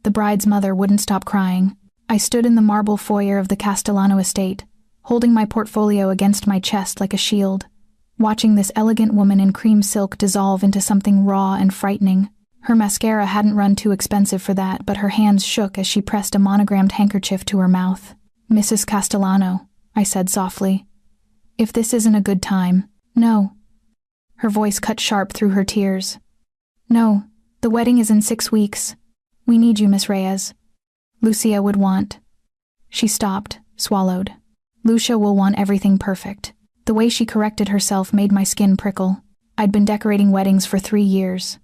The bride's mother wouldn't stop crying. I stood in the marble foyer of the Castellano estate, holding my portfolio against my chest like a shield, watching this elegant woman in cream silk dissolve into something raw and frightening. Her mascara hadn't run too expensive for that, but her hands shook as she pressed a monogrammed handkerchief to her mouth. "Mrs. Castellano," I said softly. "If this isn't a good time." "No." Her voice cut sharp through her tears. "No, the wedding is in 6 weeks. We need you, Miss Reyes. Lucia would want." She stopped, swallowed. "Lucia will want everything perfect." The way she corrected herself made my skin prickle. I'd been decorating weddings for 3 years.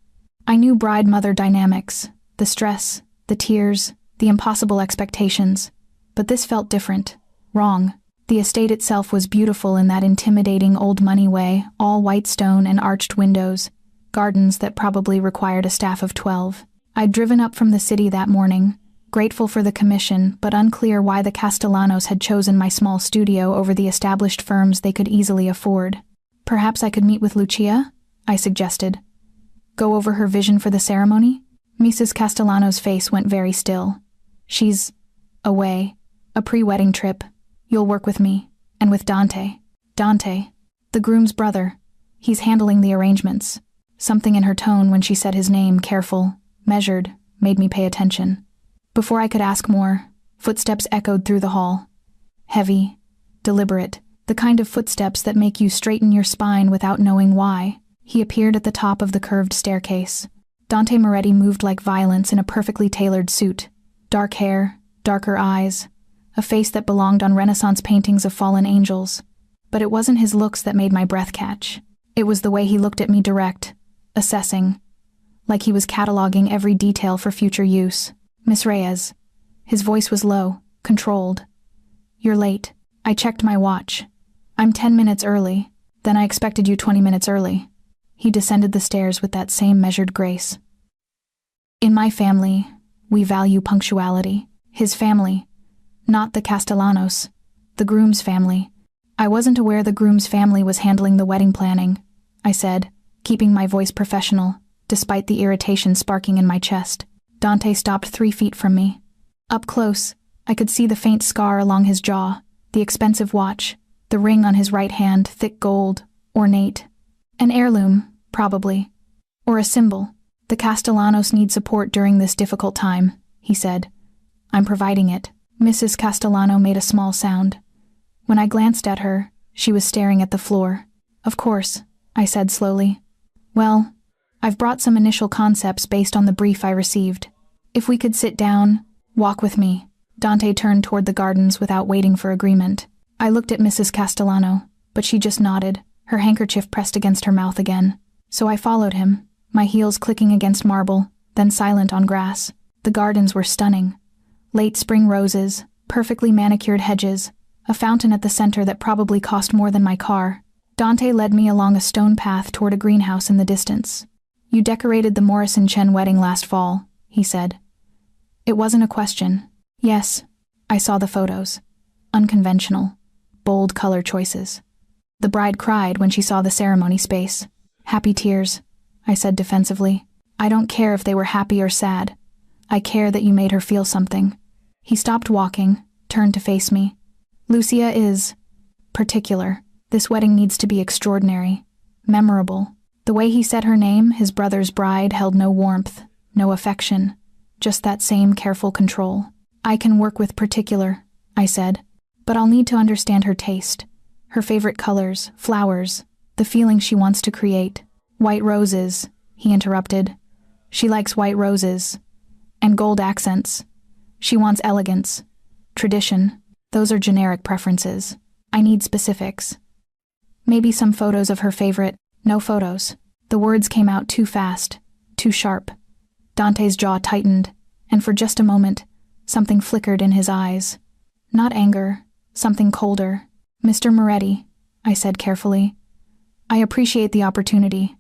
I knew bride-mother dynamics, the stress, the tears, the impossible expectations. But this felt different, wrong. The estate itself was beautiful in that intimidating old money way, all white stone and arched windows, gardens that probably required a staff of 12. I'd driven up from the city that morning, grateful for the commission, but unclear why the Castellanos had chosen my small studio over the established firms they could easily afford. "Perhaps I could meet with Lucia?" I suggested. "Go over her vision for the ceremony?" Mrs. Castellano's face went very still. "She's away. A pre-wedding trip. You'll work with me, and with Dante." "Dante? The groom's brother. He's handling the arrangements." Something in her tone when she said his name, careful, measured, made me pay attention. Before I could ask more, footsteps echoed through the hall. Heavy, deliberate, the kind of footsteps that make you straighten your spine without knowing why. He appeared at the top of the curved staircase. Dante Moretti moved like violence in a perfectly tailored suit. Dark hair, darker eyes, a face that belonged on Renaissance paintings of fallen angels. But it wasn't his looks that made my breath catch. It was the way he looked at me direct, assessing, like he was cataloging every detail for future use. "Miss Reyes." His voice was low, controlled. "You're late." I checked my watch. "I'm 10 minutes early. Then I expected you 20 minutes early." He descended the stairs with that same measured grace. "In my family, we value punctuality." His family, not the Castellanos, the groom's family. "I wasn't aware the groom's family was handling the wedding planning," I said, keeping my voice professional, despite the irritation sparking in my chest. Dante stopped 3 feet from me. Up close, I could see the faint scar along his jaw, the expensive watch, the ring on his right hand, thick gold, ornate. An heirloom, probably. Or a symbol. "The Castellanos need support during this difficult time," he said. "I'm providing it." Mrs. Castellano made a small sound. When I glanced at her, she was staring at the floor. "Of course," I said slowly. "Well, I've brought some initial concepts based on the brief I received. If we could sit down, walk with me." Dante turned toward the gardens without waiting for agreement. I looked at Mrs. Castellano, but she just nodded, her handkerchief pressed against her mouth again. So I followed him, my heels clicking against marble, then silent on grass. The gardens were stunning. Late spring roses, perfectly manicured hedges, a fountain at the center that probably cost more than my car. Dante led me along a stone path toward a greenhouse in the distance. "You decorated the Morrison Chen wedding last fall," he said. It wasn't a question. "Yes." I saw the photos. Unconventional, bold color choices. The bride cried when she saw the ceremony space. "Happy tears," I said defensively. "I don't care if they were happy or sad. I care that you made her feel something." He stopped walking, turned to face me. "Lucia is particular. This wedding needs to be extraordinary, memorable." The way he said her name, his brother's bride, held no warmth, no affection, just that same careful control. "I can work with particular," I said, "but I'll need to understand her taste, her favorite colors, flowers, the feeling she wants to create." "White roses," he interrupted. "She likes white roses. And gold accents. She wants elegance, tradition. Those are generic preferences. I need specifics. Maybe some photos of her favorite." "No photos." The words came out too fast, too sharp. Dante's jaw tightened, and for just a moment, something flickered in his eyes. Not anger, something colder. "Mr. Moretti," I said carefully, "I appreciate the opportunity,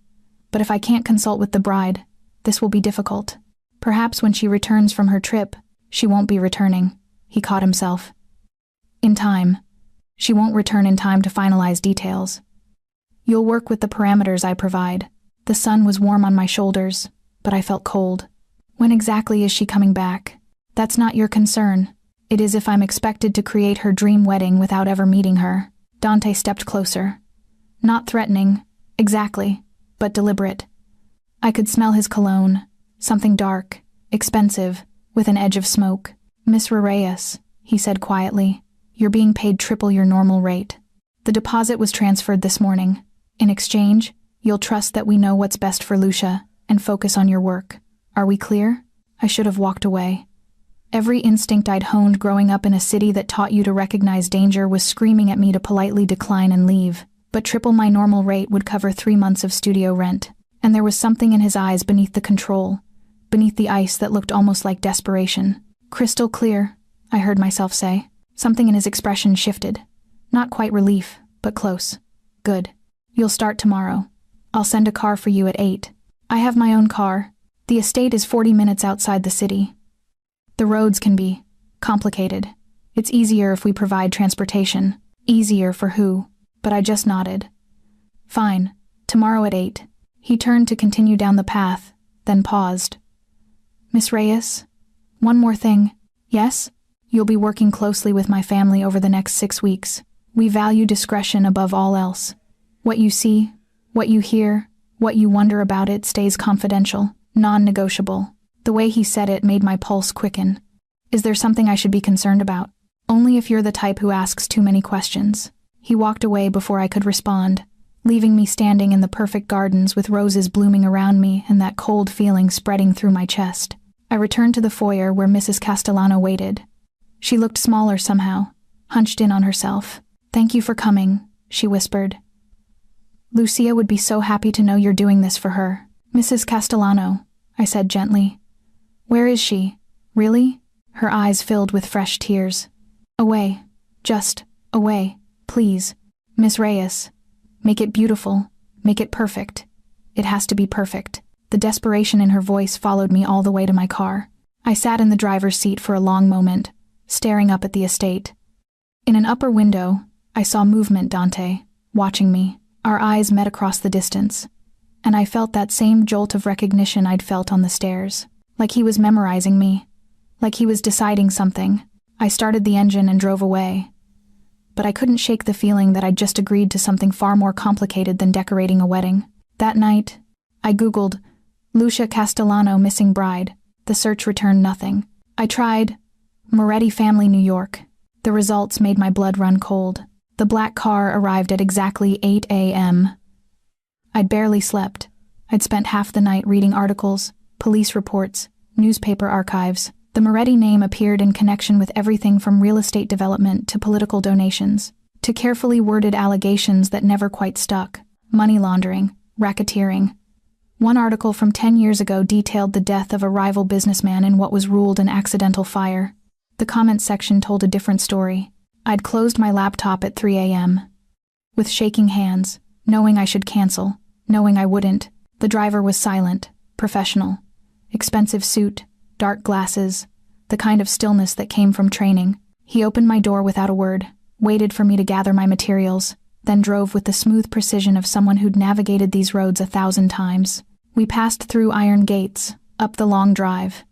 but if I can't consult with the bride, this will be difficult. Perhaps when she returns from her trip, she won't be returning." He caught himself. "In time. She won't return in time to finalize details. You'll work with the parameters I provide." The sun was warm on my shoulders, but I felt cold. When exactly is she coming back? That's not your concern. It is if I'm expected to create her dream wedding without ever meeting her. Dante stepped closer. Not threatening, exactly, but deliberate. I could smell his cologne, something dark, expensive, with an edge of smoke. Miss Reyes, he said quietly, you're being paid triple your normal rate. The deposit was transferred this morning. In exchange, you'll trust that we know what's best for Lucia and focus on your work. Are we clear? I should have walked away. Every instinct I'd honed growing up in a city that taught you to recognize danger was screaming at me to politely decline and leave. But triple my normal rate would cover 3 months of studio rent. And there was something in his eyes beneath the control, beneath the ice that looked almost like desperation. Crystal clear, I heard myself say. Something in his expression shifted. Not quite relief, but close. Good. You'll start tomorrow. I'll send a car for you at 8. I have my own car. The estate is 40 minutes outside the city. The roads can be complicated. It's easier if we provide transportation. Easier for who? But I just nodded. Fine. Tomorrow at 8. He turned to continue down the path, then paused. Miss Reyes? One more thing. Yes? You'll be working closely with my family over the next 6 weeks. We value discretion above all else. What you see, what you hear, what you wonder about it stays confidential, non-negotiable. The way he said it made my pulse quicken. Is there something I should be concerned about? Only if you're the type who asks too many questions. He walked away before I could respond, leaving me standing in the perfect gardens with roses blooming around me and that cold feeling spreading through my chest. I returned to the foyer where Mrs. Castellano waited. She looked smaller somehow, hunched in on herself. Thank you for coming, she whispered. Lucia would be so happy to know you're doing this for her. Mrs. Castellano, I said gently. Where is she? Really? Her eyes filled with fresh tears. Away. Just away, please. Miss Reyes. Make it beautiful. Make it perfect. It has to be perfect. The desperation in her voice followed me all the way to my car. I sat in the driver's seat for a long moment, staring up at the estate. In an upper window, I saw movement, Dante, watching me. Our eyes met across the distance, and I felt that same jolt of recognition I'd felt on the stairs. Like he was memorizing me. Like he was deciding something. I started the engine and drove away. But I couldn't shake the feeling that I'd just agreed to something far more complicated than decorating a wedding. That night, I Googled, Lucia Castellano missing bride. The search returned nothing. I tried, Moretti family, New York. The results made my blood run cold. The black car arrived at exactly 8 a.m. I'd barely slept. I'd spent half the night reading articles, police reports, newspaper archives. The Moretti name appeared in connection with everything from real estate development to political donations, to carefully worded allegations that never quite stuck, money laundering, racketeering. One article from 10 years ago detailed the death of a rival businessman in what was ruled an accidental fire. The comments section told a different story. I'd closed my laptop at 3 a.m. With shaking hands, knowing I should cancel, knowing I wouldn't. The driver was silent, professional. Expensive suit, dark glasses, the kind of stillness that came from training. He opened my door without a word, waited for me to gather my materials, then drove with the smooth precision of someone who'd navigated these roads 1,000 times. We passed through iron gates, up the long drive.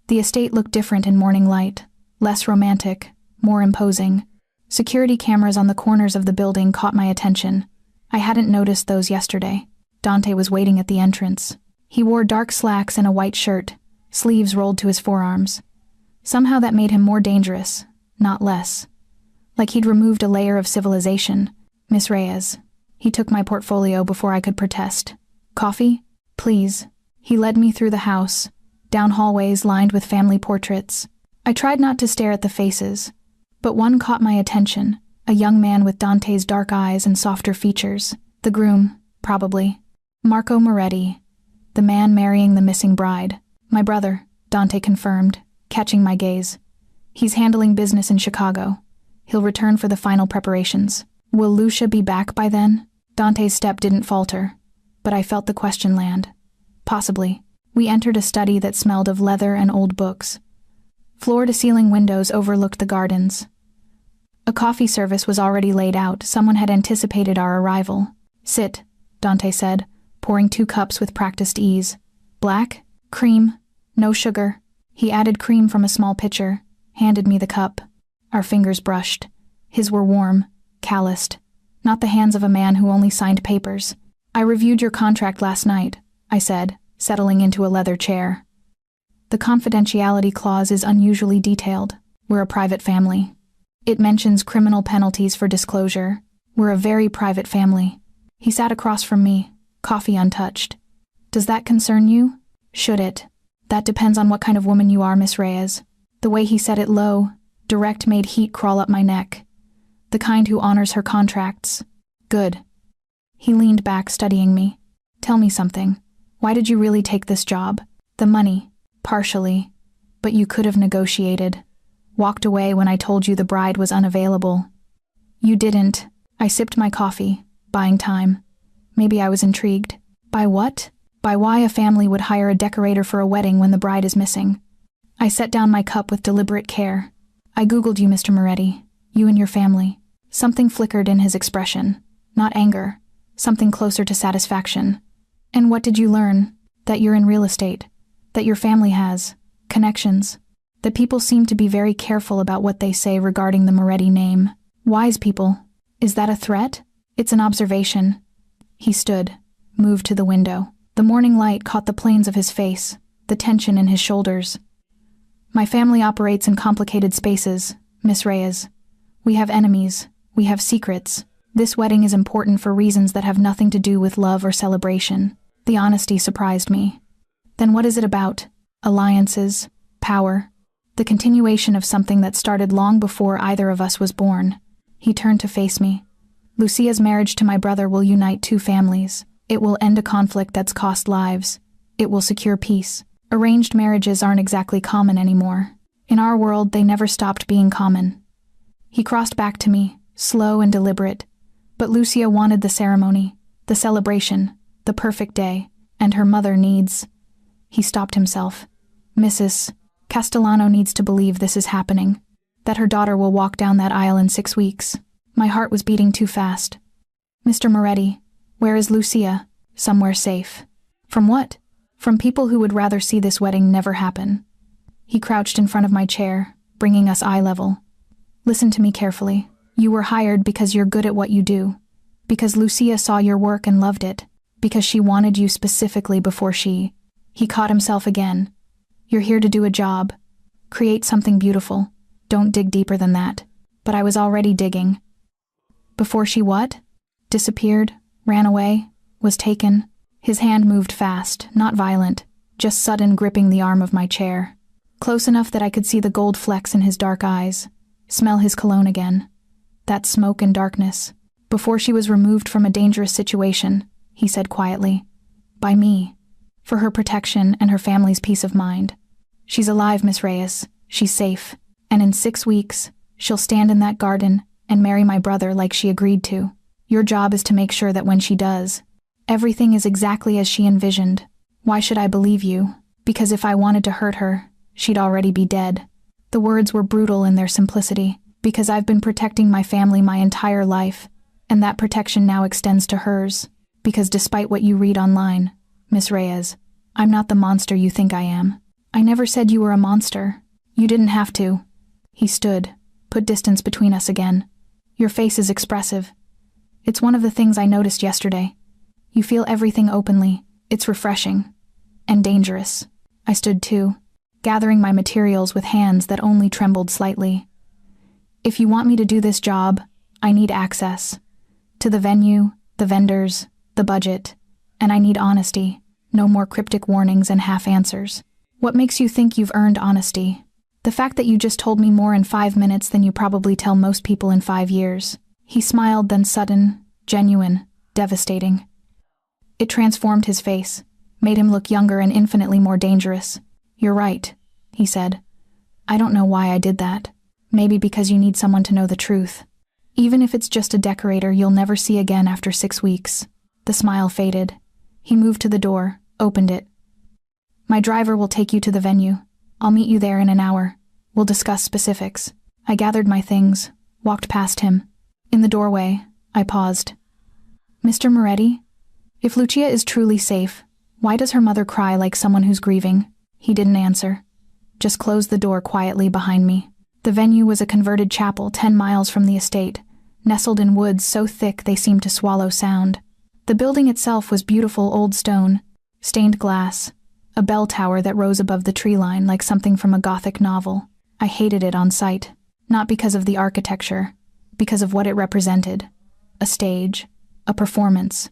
The estate looked different in morning light, less romantic, more imposing. Security cameras on the corners of the building caught my attention. I hadn't noticed those yesterday. Dante was waiting at the entrance. He wore dark slacks and a white shirt, sleeves rolled to his forearms. Somehow that made him more dangerous, not less. Like he'd removed a layer of civilization. Miss Reyes. He took my portfolio before I could protest. Coffee? Please. He led me through the house, down hallways lined with family portraits. I tried not to stare at the faces, but one caught my attention, a young man with Dante's dark eyes and softer features. The groom, probably. Marco Moretti, the man marrying the missing bride. My brother, Dante confirmed, catching my gaze. He's handling business in Chicago. He'll return for the final preparations. Will Lucia be back by then? Dante's step didn't falter, but I felt the question land. Possibly. We entered a study that smelled of leather and old books. Floor-to-ceiling windows overlooked the gardens. A coffee service was already laid out. Someone had anticipated our arrival. Sit, Dante said, pouring 2 cups with practiced ease. Black? Cream? No sugar. He added cream from a small pitcher, handed me the cup. Our fingers brushed. His were warm, calloused. Not the hands of a man who only signed papers. I reviewed your contract last night, I said, settling into a leather chair. The confidentiality clause is unusually detailed. We're a private family. It mentions criminal penalties for disclosure. We're a very private family. He sat across from me, coffee untouched. Does that concern you? Should it? That depends on what kind of woman you are, Miss Reyes. The way he said it low, direct, made heat crawl up my neck. The kind who honors her contracts. Good. He leaned back, studying me. Tell me something. Why did you really take this job? The money. Partially. But you could have negotiated. Walked away when I told you the bride was unavailable. You didn't. I sipped my coffee, buying time. Maybe I was intrigued. By what? By why a family would hire a decorator for a wedding when the bride is missing. I set down my cup with deliberate care. I Googled you, Mr. Moretti. You and your family. Something flickered in his expression. Not anger. Something closer to satisfaction. And what did you learn? That you're in real estate. That your family has connections. That people seem to be very careful about what they say regarding the Moretti name. Wise people. Is that a threat? It's an observation. He stood, moved to the window. The morning light caught the planes of his face, the tension in his shoulders. My family operates in complicated spaces, Miss Reyes. We have enemies. We have secrets. This wedding is important for reasons that have nothing to do with love or celebration. The honesty surprised me. Then what is it about? Alliances, power, the continuation of something that started long before either of us was born. He turned to face me. Lucia's marriage to my brother will unite two families. It will end a conflict that's cost lives. It will secure peace. Arranged marriages aren't exactly common anymore. In our world, they never stopped being common. He crossed back to me, slow and deliberate. But Lucia wanted the ceremony, the celebration, the perfect day, and her mother needs... He stopped himself. Mrs. Castellano needs to believe this is happening, that her daughter will walk down that aisle in 6 weeks. My heart was beating too fast. Mr. Moretti, where is Lucia? Somewhere safe. From what? From people who would rather see this wedding never happen. He crouched in front of my chair, bringing us eye level. Listen to me carefully. You were hired because you're good at what you do. Because Lucia saw your work and loved it. Because she wanted you specifically before she... He caught himself again. You're here to do a job. Create something beautiful. Don't dig deeper than that. But I was already digging. Before she what? Disappeared, ran away, was taken. His hand moved fast, not violent, just sudden, gripping the arm of my chair. Close enough that I could see the gold flecks in his dark eyes. Smell his cologne again. That smoke and darkness. Before she was removed from a dangerous situation, he said quietly. By me. For her protection and her family's peace of mind. She's alive, Miss Reyes. She's safe. And in 6 weeks, she'll stand in that garden and marry my brother like she agreed to. Your job is to make sure that when she does, everything is exactly as she envisioned. Why should I believe you? Because if I wanted to hurt her, she'd already be dead. The words were brutal in their simplicity. Because I've been protecting my family my entire life, and that protection now extends to hers. Because despite what you read online, Miss Reyes, I'm not the monster you think I am. I never said you were a monster. You didn't have to. He stood, put distance between us again. Your face is expressive. It's one of the things I noticed yesterday. You feel everything openly. It's refreshing. And dangerous. I stood too, gathering my materials with hands that only trembled slightly. If you want me to do this job, I need access. To the venue, the vendors, the budget. And I need honesty. No more cryptic warnings and half answers. What makes you think you've earned honesty? The fact that you just told me more in 5 minutes than you probably tell most people in 5 years. He smiled, then sudden, genuine, devastating. It transformed his face, made him look younger and infinitely more dangerous. You're right, he said. I don't know why I did that. Maybe because you need someone to know the truth. Even if it's just a decorator you'll never see again after 6 weeks. The smile faded. He moved to the door, opened it. My driver will take you to the venue. I'll meet you there in an hour. We'll discuss specifics. I gathered my things, walked past him. In the doorway, I paused. Mr. Moretti? If Lucia is truly safe, why does her mother cry like someone who's grieving? He didn't answer. Just closed the door quietly behind me. The venue was a converted chapel 10 miles from the estate, nestled in woods so thick they seemed to swallow sound. The building itself was beautiful old stone, stained glass, a bell tower that rose above the tree line like something from a Gothic novel. I hated it on sight, not because of the architecture, because of what it represented. A stage, a performance,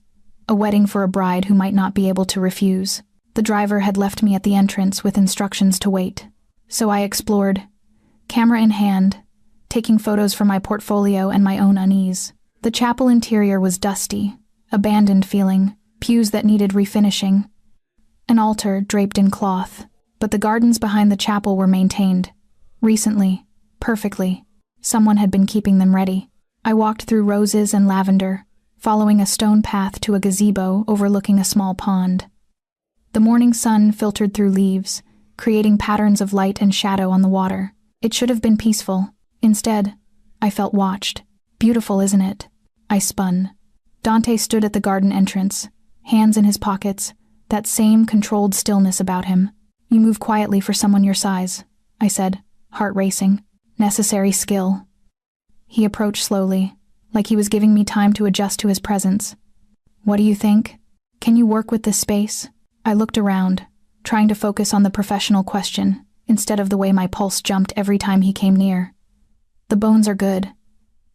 a wedding for a bride who might not be able to refuse. The driver had left me at the entrance with instructions to wait. So I explored, camera in hand, taking photos for my portfolio and my own unease. The chapel interior was dusty, abandoned feeling, pews that needed refinishing, an altar draped in cloth, but the gardens behind the chapel were maintained. Recently, perfectly. Someone had been keeping them ready. I walked through roses and lavender, following a stone path to a gazebo overlooking a small pond. The morning sun filtered through leaves, creating patterns of light and shadow on the water. It should have been peaceful. Instead, I felt watched. Beautiful, isn't it? I spun. Dante stood at the garden entrance, hands in his pockets, that same controlled stillness about him. You move quietly for someone your size, I said, heart racing. Necessary skill. He approached slowly, like he was giving me time to adjust to his presence. What do you think? Can you work with this space? I looked around, trying to focus on the professional question, instead of the way my pulse jumped every time he came near. The bones are good.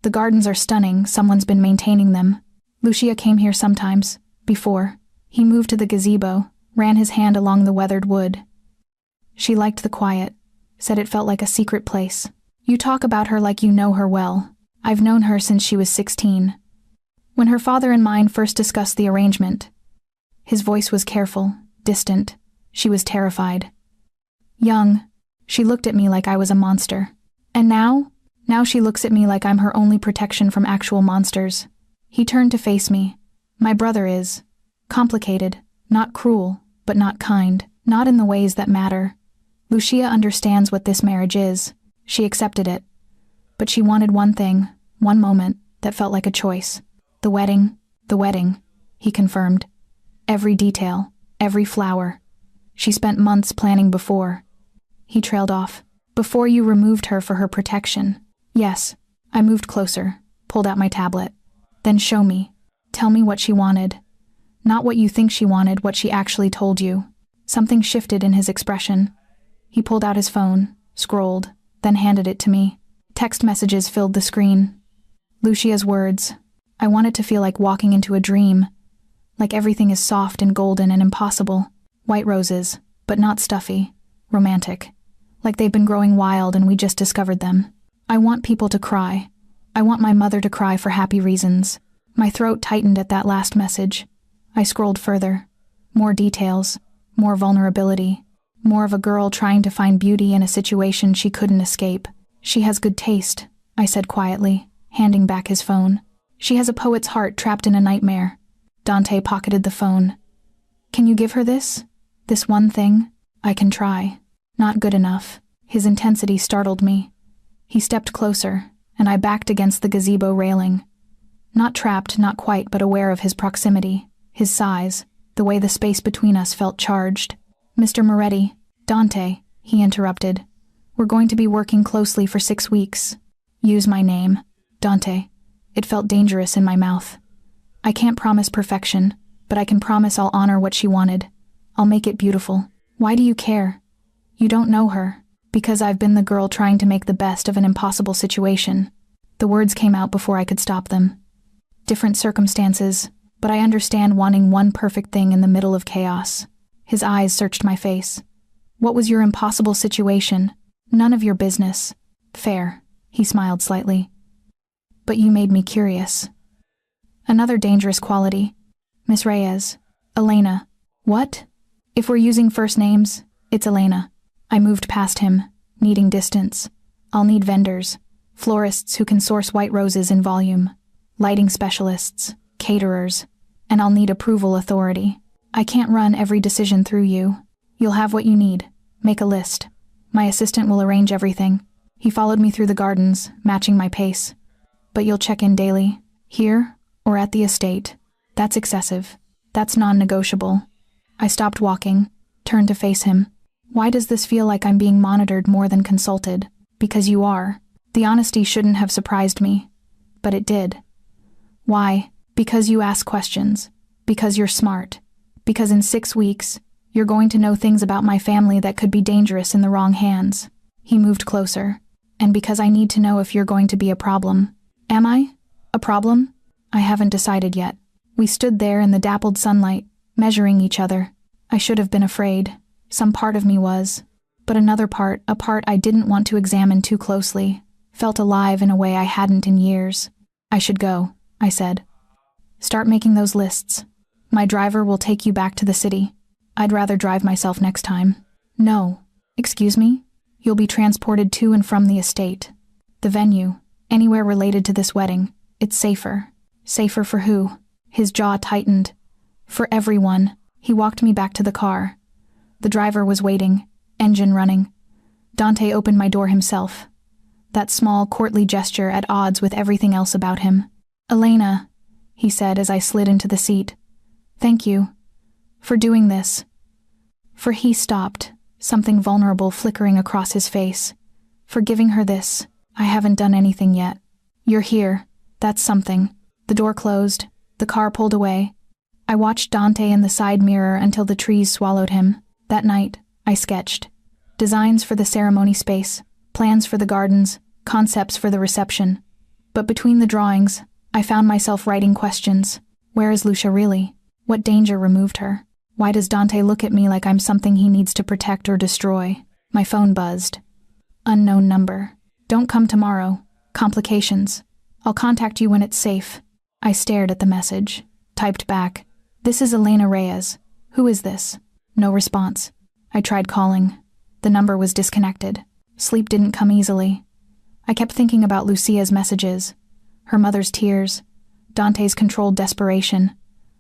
The gardens are stunning, someone's been maintaining them. Lucia came here sometimes, before. He moved to the gazebo, ran his hand along the weathered wood. She liked the quiet, said it felt like a secret place. You talk about her like you know her well. I've known her since she was 16. When her father and mine first discussed the arrangement, his voice was careful, distant. She was terrified. Young, she looked at me like I was a monster. And now she looks at me like I'm her only protection from actual monsters. He turned to face me. My brother is complicated, not cruel, but not kind, not in the ways that matter. Lucia understands what this marriage is. She accepted it. But she wanted one thing, one moment, that felt like a choice. The wedding, he confirmed. Every detail, every flower. She spent months planning before. He trailed off. Before you removed her for her protection. Yes. I moved closer, pulled out my tablet. Then show me. Tell me what she wanted. Not what you think she wanted, what she actually told you. Something shifted in his expression. He pulled out his phone, scrolled, then handed it to me. Text messages filled the screen. Lucia's words. I want it to feel like walking into a dream. Like everything is soft and golden and impossible. White roses, but not stuffy. Romantic. Like they've been growing wild and we just discovered them. I want people to cry. I want my mother to cry for happy reasons. My throat tightened at that last message. I scrolled further. More details. More vulnerability. More of a girl trying to find beauty in a situation she couldn't escape. She has good taste, I said quietly, handing back his phone. She has a poet's heart trapped in a nightmare. Dante pocketed the phone. Can you give her this? This one thing? I can try. Not good enough. His intensity startled me. He stepped closer, and I backed against the gazebo railing. Not trapped, not quite, but aware of his proximity, his size, the way the space between us felt charged. Mr. Moretti, Dante, he interrupted. We're going to be working closely for 6 weeks. Use my name, Dante. It felt dangerous in my mouth. I can't promise perfection, but I can promise I'll honor what she wanted. I'll make it beautiful. Why do you care? You don't know her. Because I've been the girl trying to make the best of an impossible situation. The words came out before I could stop them. Different circumstances, but I understand wanting one perfect thing in the middle of chaos. His eyes searched my face. What was your impossible situation? None of your business. Fair. He smiled slightly. But you made me curious. Another dangerous quality. Miss Reyes. Elena. What? If we're using first names, it's Elena. I moved past him, needing distance. I'll need vendors, florists who can source white roses in volume, lighting specialists, caterers, and I'll need approval authority. I can't run every decision through you. You'll have what you need. Make a list. My assistant will arrange everything. He followed me through the gardens, matching my pace. But you'll check in daily, here or at the estate. That's excessive. That's non-negotiable. I stopped walking, turned to face him. Why does this feel like I'm being monitored more than consulted? Because you are. The honesty shouldn't have surprised me. But it did. Why? Because you ask questions. Because you're smart. Because in 6 weeks, you're going to know things about my family that could be dangerous in the wrong hands. He moved closer. And because I need to know if you're going to be a problem. Am I? A problem? I haven't decided yet. We stood there in the dappled sunlight, measuring each other. I should have been afraid. Some part of me was. But another part, a part I didn't want to examine too closely, felt alive in a way I hadn't in years. I should go, I said. Start making those lists. My driver will take you back to the city. I'd rather drive myself next time. No. Excuse me? You'll be transported to and from the estate. The venue. Anywhere related to this wedding. It's safer. Safer for who? His jaw tightened. For everyone. He walked me back to the car. The driver was waiting, engine running. Dante opened my door himself. That small, courtly gesture at odds with everything else about him. Elena, he said as I slid into the seat. Thank you. For doing this. For he stopped, something vulnerable flickering across his face. For giving her this. I haven't done anything yet. You're here. That's something. The door closed. The car pulled away. I watched Dante in the side mirror until the trees swallowed him. That night, I sketched. Designs for the ceremony space, plans for the gardens, concepts for the reception. But between the drawings, I found myself writing questions. Where is Lucia really? What danger removed her? Why does Dante look at me like I'm something he needs to protect or destroy? My phone buzzed. Unknown number. Don't come tomorrow. Complications. I'll contact you when it's safe. I stared at the message. Typed back. This is Elena Reyes. Who is this? No response. I tried calling. The number was disconnected. Sleep didn't come easily. I kept thinking about Lucia's messages. Her mother's tears. Dante's controlled desperation.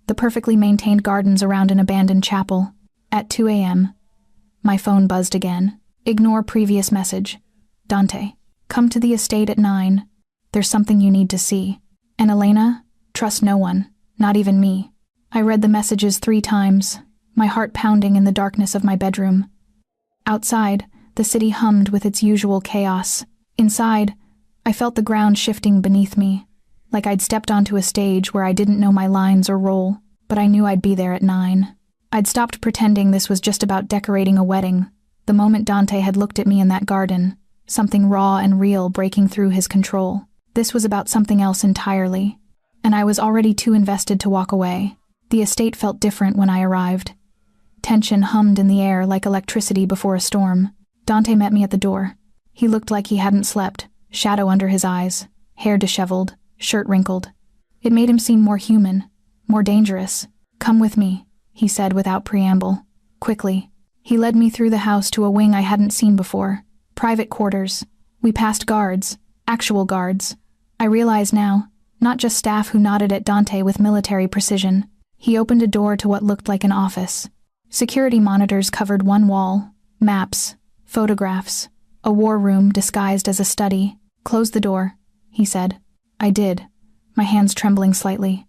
The perfectly maintained gardens around an abandoned chapel. At 2 a.m. My phone buzzed again. Ignore previous message. Dante. Come to the estate at 9. There's something you need to see. And Elena? Trust no one. Not even me. I read the messages 3 times. My heart pounding in the darkness of my bedroom. Outside, the city hummed with its usual chaos. Inside, I felt the ground shifting beneath me, like I'd stepped onto a stage where I didn't know my lines or role, but I knew I'd be there at 9. I'd stopped pretending this was just about decorating a wedding, the moment Dante had looked at me in that garden, something raw and real breaking through his control. This was about something else entirely, and I was already too invested to walk away. The estate felt different when I arrived. Tension hummed in the air like electricity before a storm. Dante met me at the door. He looked like he hadn't slept, shadow under his eyes, hair disheveled, shirt wrinkled. It made him seem more human, more dangerous. Come with me, he said without preamble. Quickly. He led me through the house to a wing I hadn't seen before. Private quarters. We passed guards, actual guards. I realize now, not just staff who nodded at Dante with military precision. He opened a door to what looked like an office. Security monitors covered one wall, maps, photographs, a war room disguised as a study. Close the door, he said. I did, my hands trembling slightly.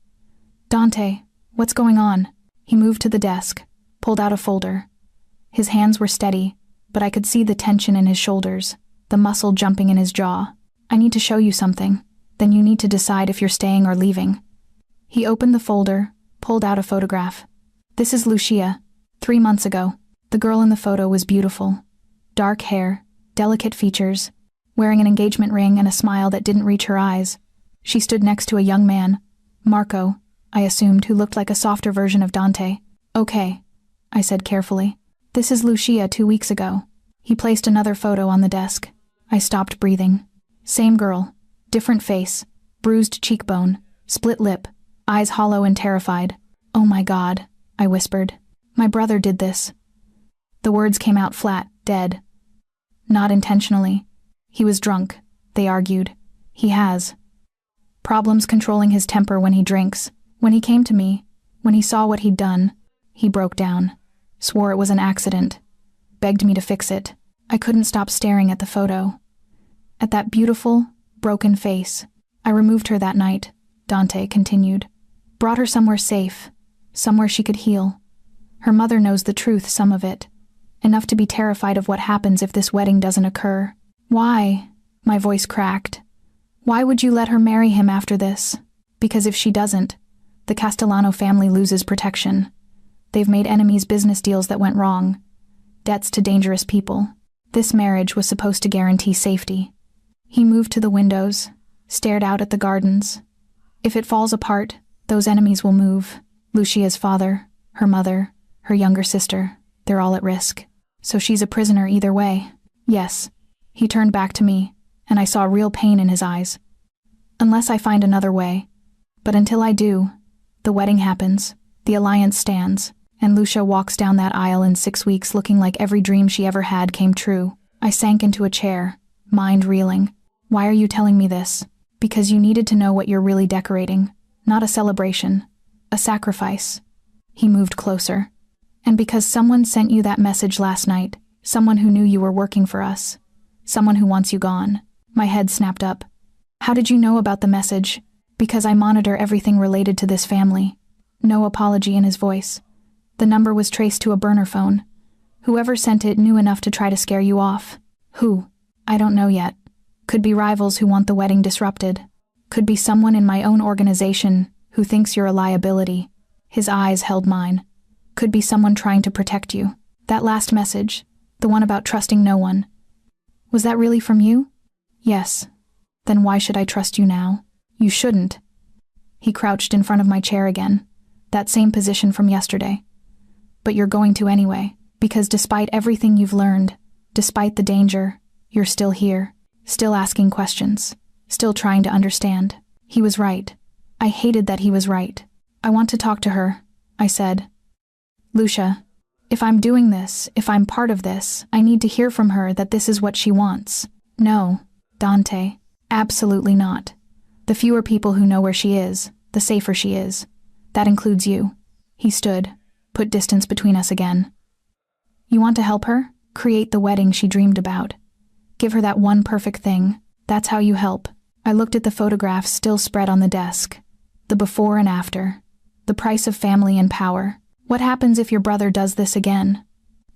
Dante, what's going on? He moved to the desk, pulled out a folder. His hands were steady, but I could see the tension in his shoulders, the muscle jumping in his jaw. I need to show you something, then you need to decide if you're staying or leaving. He opened the folder, pulled out a photograph. This is Lucia. 3 months ago. The girl in the photo was beautiful. Dark hair, delicate features, wearing an engagement ring and a smile that didn't reach her eyes. She stood next to a young man, Marco, I assumed, who looked like a softer version of Dante. Okay, I said carefully. This is Lucia 2 weeks ago. He placed another photo on the desk. I stopped breathing. Same girl, different face, bruised cheekbone, split lip, eyes hollow and terrified. Oh my God, I whispered. My brother did this. The words came out flat, dead. Not intentionally. He was drunk, they argued. He has problems controlling his temper when he drinks. When he came to me, when he saw what he'd done, he broke down, swore it was an accident, begged me to fix it. I couldn't stop staring at the photo. At that beautiful, broken face. I removed her that night, Dante continued. Brought her somewhere safe, somewhere she could heal. Her mother knows the truth, some of it. enough to be terrified of what happens if this wedding doesn't occur. Why? My voice cracked. Why would you let her marry him after this? Because if she doesn't, the Castellano family loses protection. They've made enemies business deals that went wrong. Debts to dangerous people. This marriage was supposed to guarantee safety. He moved to the windows, stared out at the gardens. If it falls apart, those enemies will move. Lucia's father, her mother, her younger sister, they're all at risk. So she's a prisoner either way. Yes. He turned back to me, and I saw real pain in his eyes. Unless I find another way. But until I do, the wedding happens, the alliance stands, and Lucia walks down that aisle in 6 weeks looking like every dream she ever had came true. I sank into a chair, mind reeling. Why are you telling me this? Because you needed to know what you're really decorating. Not a celebration. A sacrifice. He moved closer. And because someone sent you that message last night, someone who knew you were working for us. Someone who wants you gone. My head snapped up. How did you know about the message? Because I monitor everything related to this family. No apology in his voice. The number was traced to a burner phone. Whoever sent it knew enough to try to scare you off. Who? I don't know yet. Could be rivals who want the wedding disrupted. Could be someone in my own organization who thinks you're a liability. His eyes held mine. Could be someone trying to protect you. That last message, the one about trusting no one. Was that really from you? Yes. Then why should I trust you now? You shouldn't. He crouched in front of my chair again. That same position from yesterday. But you're going to anyway, because despite everything you've learned, despite the danger, you're still here. Still asking questions. Still trying to understand. He was right. I hated that he was right. I want to talk to her, I said. Lucia, if I'm doing this, if I'm part of this, I need to hear from her that this is what she wants. No, Dante, absolutely not. The fewer people who know where she is, the safer she is. That includes you. He stood, put distance between us again. You want to help her? Create the wedding she dreamed about. Give her that one perfect thing. That's how you help. I looked at the photographs still spread on the desk. The before and after. The price of family and power. What happens if your brother does this again?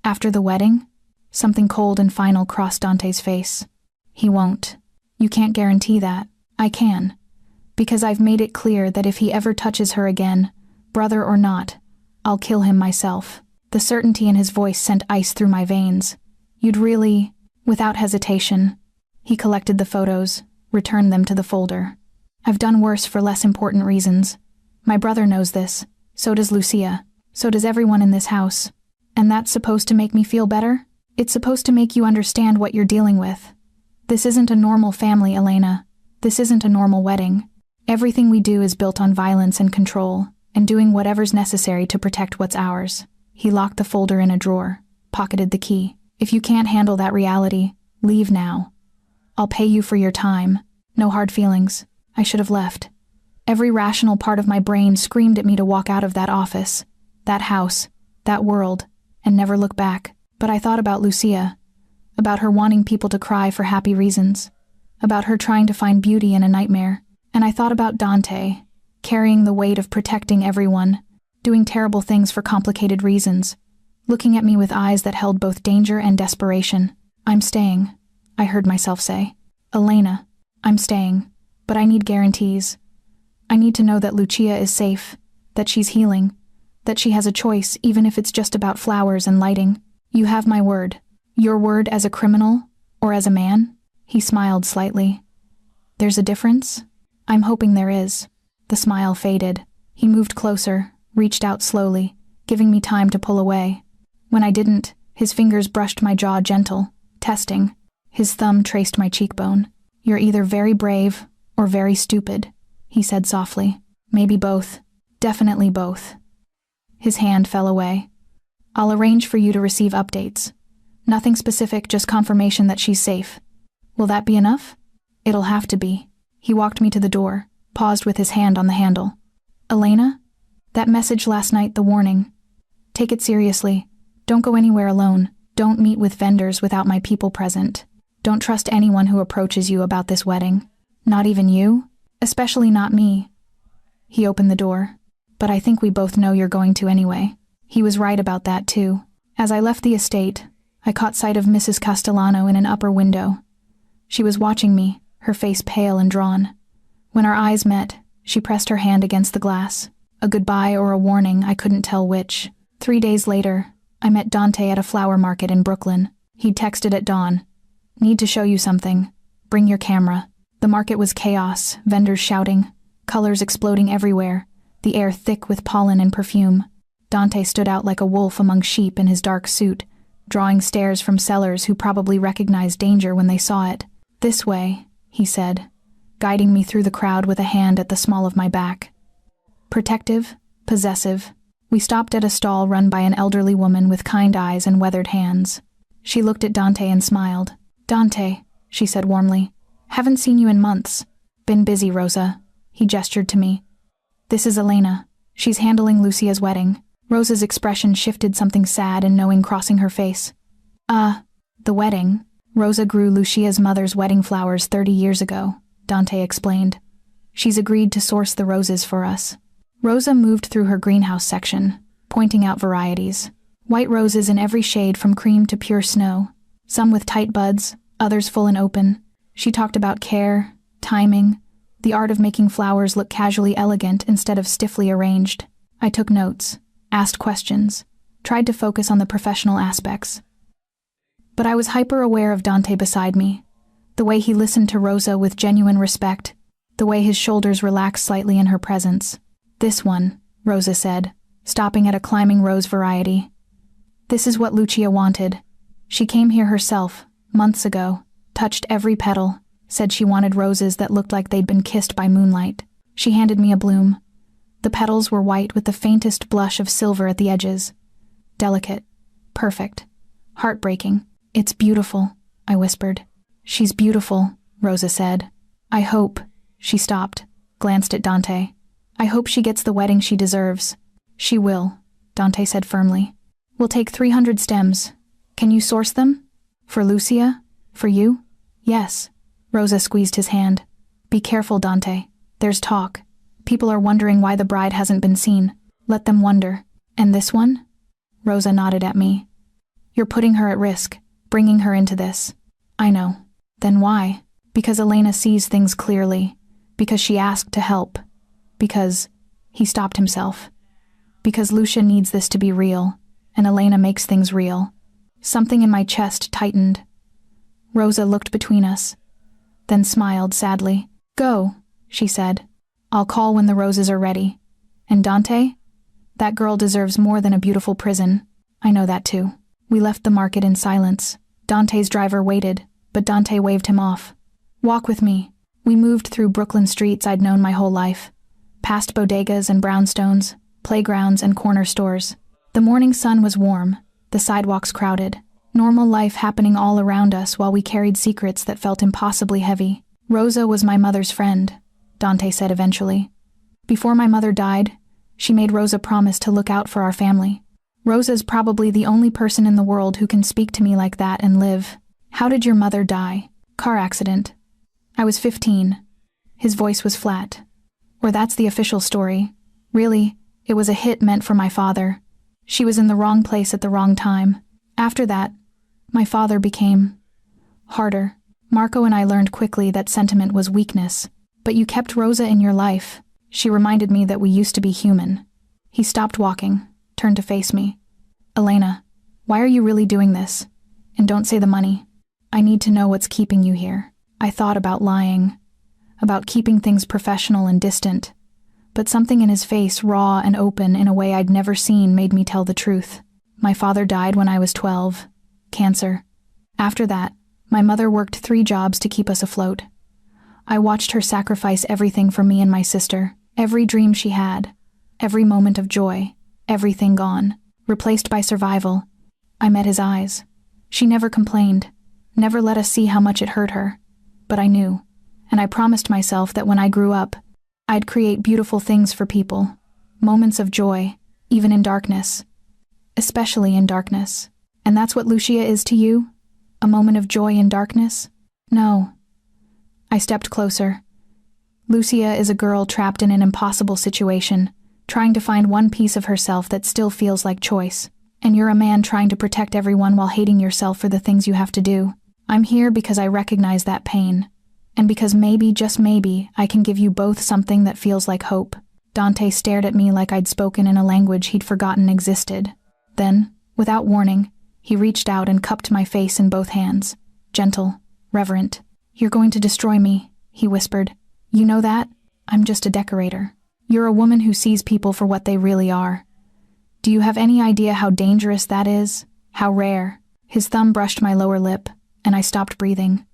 After the wedding? Something cold and final crossed Dante's face. He won't. You can't guarantee that. I can. Because I've made it clear that if he ever touches her again, brother or not, I'll kill him myself. The certainty in his voice sent ice through my veins. You'd really... Without hesitation, he collected the photos, returned them to the folder. I've done worse for less important reasons. My brother knows this. So does Lucia. So does everyone in this house. And that's supposed to make me feel better? It's supposed to make you understand what you're dealing with. This isn't a normal family, Elena. This isn't a normal wedding. Everything we do is built on violence and control, and doing whatever's necessary to protect what's ours. He locked the folder in a drawer, pocketed the key. If you can't handle that reality, leave now. I'll pay you for your time. No hard feelings. I should have left. Every rational part of my brain screamed at me to walk out of that office, that house, that world, and never look back. But I thought about Lucia, about her wanting people to cry for happy reasons, about her trying to find beauty in a nightmare, and I thought about Dante, carrying the weight of protecting everyone, doing terrible things for complicated reasons, looking at me with eyes that held both danger and desperation. I'm staying, I heard myself say. Elena, I'm staying, but I need guarantees. I need to know that Lucia is safe, that she's healing, that she has a choice even if it's just about flowers and lighting. You have my word. Your word as a criminal, or as a man? He smiled slightly. There's a difference? I'm hoping there is. The smile faded. He moved closer, reached out slowly, giving me time to pull away. When I didn't, his fingers brushed my jaw gentle, testing. His thumb traced my cheekbone. You're either very brave or very stupid, he said softly. Maybe both. Definitely both. His hand fell away. I'll arrange for you to receive updates. Nothing specific, just confirmation that she's safe. Will that be enough? It'll have to be. He walked me to the door, paused with his hand on the handle. Elena? That message last night, the warning. Take it seriously. Don't go anywhere alone. Don't meet with vendors without my people present. Don't trust anyone who approaches you about this wedding. Not even you? Especially not me. He opened the door. But I think we both know you're going to anyway. He was right about that too. As I left the estate, I caught sight of Mrs. Castellano in an upper window. She was watching me, her face pale and drawn. When our eyes met, she pressed her hand against the glass. A goodbye or a warning, I couldn't tell which. 3 days later, I met Dante at a flower market in Brooklyn. He'd texted at dawn. "Need to show you something. Bring your camera." The market was chaos, vendors shouting, colors exploding everywhere, the air thick with pollen and perfume. Dante stood out like a wolf among sheep in his dark suit, drawing stares from sellers who probably recognized danger when they saw it. "This way," he said, guiding me through the crowd with a hand at the small of my back. Protective, possessive. We stopped at a stall run by an elderly woman with kind eyes and weathered hands. She looked at Dante and smiled. "Dante," she said warmly. "Haven't seen you in months." "Been busy, Rosa." He gestured to me. "This is Elena. She's handling Lucia's wedding." Rosa's expression shifted, something sad and knowing crossing her face. The wedding?" "Rosa grew Lucia's mother's wedding flowers 30 years ago," Dante explained. "She's agreed to source the roses for us." Rosa moved through her greenhouse section, pointing out varieties. White roses in every shade from cream to pure snow, some with tight buds, others full and open. She talked about care, timing, the art of making flowers look casually elegant instead of stiffly arranged. I took notes, asked questions, tried to focus on the professional aspects. But I was hyper-aware of Dante beside me, the way he listened to Rosa with genuine respect, the way his shoulders relaxed slightly in her presence. "This one," Rosa said, stopping at a climbing rose variety. "This is what Lucia wanted. She came here herself, months ago, touched every petal, said she wanted roses that looked like they'd been kissed by moonlight. She handed me a bloom. The petals were white with the faintest blush of silver at the edges. Delicate. Perfect. Heartbreaking. "It's beautiful," I whispered. "She's beautiful," Rosa said. "I hope." She stopped, glanced at Dante. "I hope she gets the wedding she deserves." "She will," Dante said firmly. "We'll take 300 stems. Can you source them? For Lucia? For you?" "Yes." Rosa squeezed his hand. "Be careful, Dante. There's talk. People are wondering why the bride hasn't been seen. Let them wonder. And this one?" Rosa nodded at me. "You're putting her at risk, bringing her into this." "I know." "Then why?" "Because Elena sees things clearly. Because she asked to help. Because—" He stopped himself. "Because Lucia needs this to be real, and Elena makes things real." Something in my chest tightened. Rosa looked between us, then smiled sadly. "Go," she said. "I'll call when the roses are ready. And Dante? That girl deserves more than a beautiful prison. I know that too." We left the market in silence. Dante's driver waited, but Dante waved him off. "Walk with me." We moved through Brooklyn streets I'd known my whole life, past bodegas and brownstones, playgrounds and corner stores. The morning sun was warm, the sidewalks crowded, normal life happening all around us while we carried secrets that felt impossibly heavy. "Rosa was my mother's friend," Dante said eventually. "Before my mother died, she made Rosa promise to look out for our family. Rosa's probably the only person in the world who can speak to me like that and live." "How did your mother die?" "Car accident. I was 15. His voice was flat. "Or that's the official story. Really, it was a hit meant for my father. She was in the wrong place at the wrong time. After that, my father became harder." Marco and I learned quickly that sentiment was weakness. "But you kept Rosa in your life." She reminded me that we used to be human. He stopped walking, turned to face me. "Elena, why are you really doing this? And don't say the money. I need to know what's keeping you here." I thought about lying, about keeping things professional and distant, but something in his face, raw and open in a way I'd never seen, made me tell the truth. My father died when I was 12. Cancer. After that, my mother worked 3 jobs to keep us afloat. I watched her sacrifice everything for me and my sister, every dream she had, every moment of joy, everything gone, replaced by survival. I met his eyes. She never complained, never let us see how much it hurt her. But I knew, and I promised myself that when I grew up, I'd create beautiful things for people, moments of joy, even in darkness, especially in darkness. And that's what Lucia is to you? A moment of joy in darkness? No. I stepped closer. Lucia is a girl trapped in an impossible situation, trying to find one piece of herself that still feels like choice. And you're a man trying to protect everyone while hating yourself for the things you have to do. I'm here because I recognize that pain. And because maybe, just maybe, I can give you both something that feels like hope." Dante stared at me like I'd spoken in a language he'd forgotten existed. Then, without warning, he reached out and cupped my face in both hands. Gentle, reverent. "You're going to destroy me," he whispered. "You know that? I'm just a decorator. You're a woman who sees people for what they really are. Do you have any idea how dangerous that is? How rare?" His thumb brushed my lower lip, and I stopped breathing.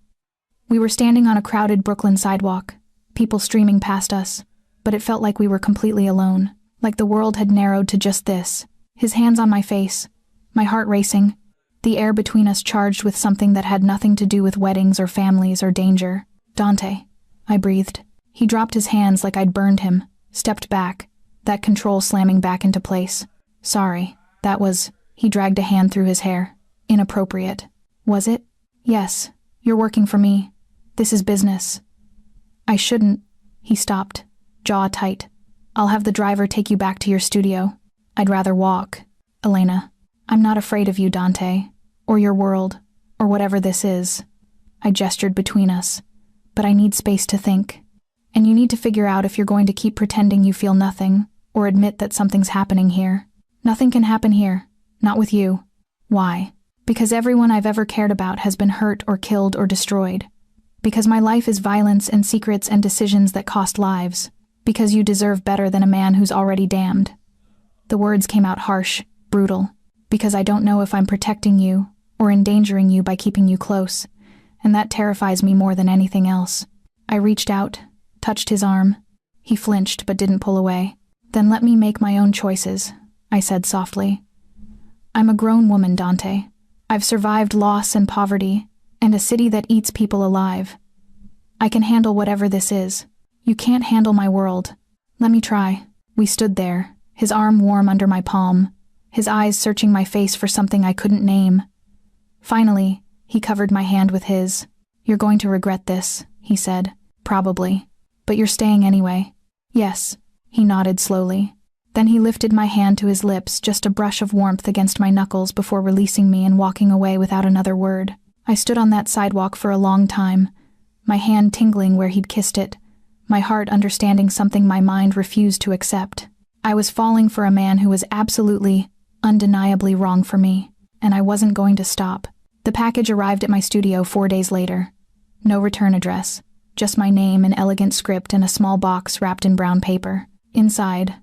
We were standing on a crowded Brooklyn sidewalk, people streaming past us, but it felt like we were completely alone, like the world had narrowed to just this. His hands on my face, my heart racing, the air between us charged with something that had nothing to do with weddings or families or danger. "Dante," I breathed. He dropped his hands like I'd burned him, stepped back, that control slamming back into place. "Sorry, that was..." He dragged a hand through his hair. "Inappropriate." "Was it?" "Yes, you're working for me. This is business." "I shouldn't..." He stopped, jaw tight. "I'll have the driver take you back to your studio." "I'd rather walk." "Elena, I'm not afraid of you, Dante, or your world, or whatever this is." I gestured between us. "But I need space to think. And you need to figure out if you're going to keep pretending you feel nothing, or admit that something's happening here." "Nothing can happen here. Not with you." "Why?" "Because everyone I've ever cared about has been hurt or killed or destroyed. Because my life is violence and secrets and decisions that cost lives. Because you deserve better than a man who's already damned." The words came out harsh, brutal. "Because I don't know if I'm protecting you, or endangering you by keeping you close, and that terrifies me more than anything else." I reached out, touched his arm. He flinched but didn't pull away. "Then let me make my own choices," I said softly. "I'm a grown woman, Dante. I've survived loss and poverty, and a city that eats people alive. I can handle whatever this is. You can't handle my world. Let me try." We stood there, his arm warm under my palm, his eyes searching my face for something I couldn't name. Finally, he covered my hand with his. "You're going to regret this," he said. "Probably. But you're staying anyway." "Yes," he nodded slowly. Then he lifted my hand to his lips, just a brush of warmth against my knuckles before releasing me and walking away without another word. I stood on that sidewalk for a long time, my hand tingling where he'd kissed it, my heart understanding something my mind refused to accept. I was falling for a man who was absolutely, undeniably wrong for me, and I wasn't going to stop. The package arrived at my studio 4 days later. No return address, just my name in elegant script and a small box wrapped in brown paper. Inside,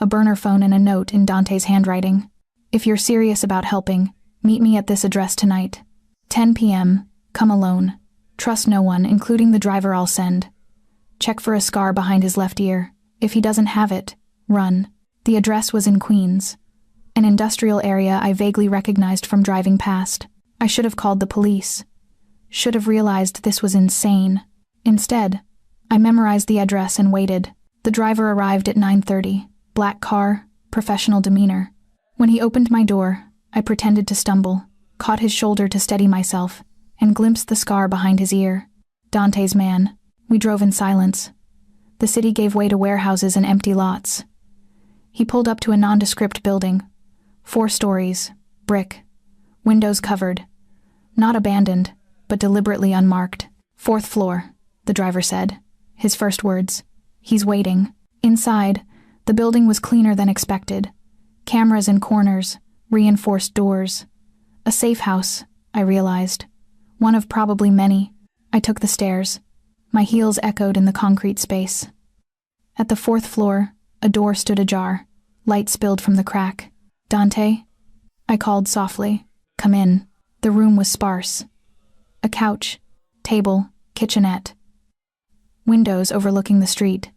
a burner phone and a note in Dante's handwriting. "If you're serious about helping, meet me at this address tonight. 10 p.m., come alone. Trust no one, including the driver I'll send. Check for a scar behind his left ear. If he doesn't have it, run." The address was in Queens, an industrial area I vaguely recognized from driving past. I should have called the police. Should have realized this was insane. Instead, I memorized the address and waited. The driver arrived at 9:30. Black car, professional demeanor. When he opened my door, I pretended to stumble, caught his shoulder to steady myself, and glimpsed the scar behind his ear. Dante's man. We drove in silence. The city gave way to warehouses and empty lots. He pulled up to a nondescript building. 4 stories, brick, windows covered. Not abandoned, but deliberately unmarked. 4th floor, the driver said. His first words. "He's waiting." Inside, the building was cleaner than expected. Cameras in corners, reinforced doors. A safe house, I realized. One of probably many. I took the stairs. My heels echoed in the concrete space. At the 4th floor, a door stood ajar. Light spilled from the crack. "Dante?" I called softly. "Come in." The room was sparse. A couch, table, kitchenette. Windows overlooking the street.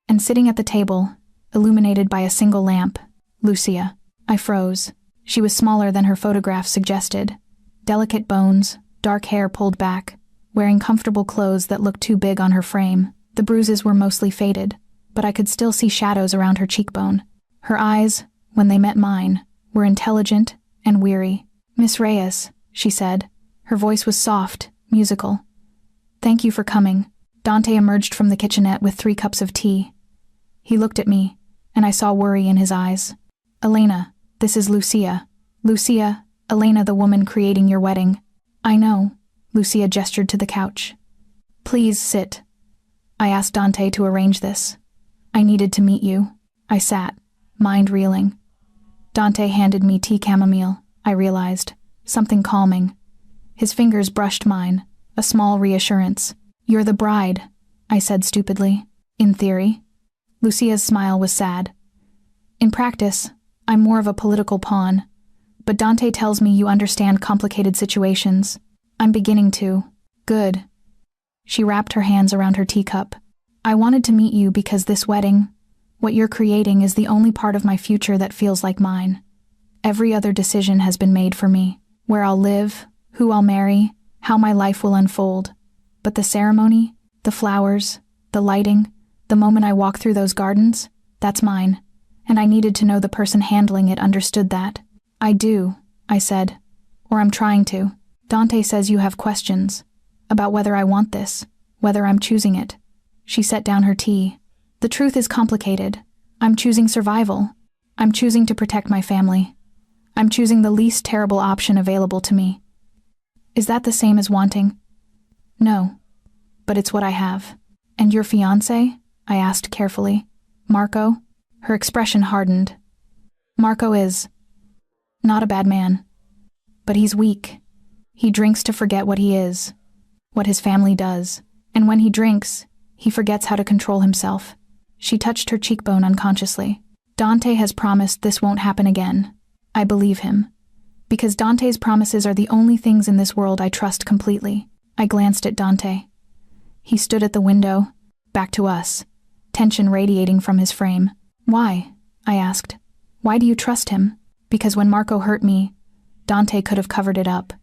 And sitting at the table, illuminated by a single lamp, Lucia. I froze. She was smaller than her photograph suggested. Delicate bones, dark hair pulled back, wearing comfortable clothes that looked too big on her frame. The bruises were mostly faded, but I could still see shadows around her cheekbone. Her eyes, when they met mine, were intelligent and weary. "Miss Reyes," she said. Her voice was soft, musical. "Thank you for coming." Dante emerged from the kitchenette with 3 cups of tea. He looked at me, and I saw worry in his eyes. "Elena, this is Lucia." Lucia, Elena, the woman creating your wedding. I know. Lucia gestured to the couch. Please sit. I asked Dante to arrange this. I needed to meet you. I sat, mind reeling. Dante handed me tea chamomile, I realized. Something calming. His fingers brushed mine, a small reassurance. You're the bride, I said stupidly. In theory. Lucia's smile was sad. In practice, I'm more of a political pawn. But Dante tells me you understand complicated situations. I'm beginning to. Good. She wrapped her hands around her teacup. I wanted to meet you because this wedding, what you're creating, is the only part of my future that feels like mine. Every other decision has been made for me. Where I'll live, who I'll marry, how my life will unfold. But the ceremony, the flowers, the lighting, the moment I walk through those gardens, that's mine. And I needed to know the person handling it understood that. I do, I said. Or I'm trying to. Dante says you have questions. About whether I want this, whether I'm choosing it. She set down her tea. The truth is complicated. I'm choosing survival. I'm choosing to protect my family. I'm choosing the least terrible option available to me. Is that the same as wanting? No. But it's what I have. And your fiancé? I asked carefully. Marco? Her expression hardened. Marco is not a bad man. But he's weak. He drinks to forget what he is, what his family does. And when he drinks, he forgets how to control himself. She touched her cheekbone unconsciously. Dante has promised this won't happen again. I believe him. Because Dante's promises are the only things in this world I trust completely. I glanced at Dante. He stood at the window, back to us, tension radiating from his frame. Why? I asked. Why do you trust him? Because when Marco hurt me, Dante could have covered it up,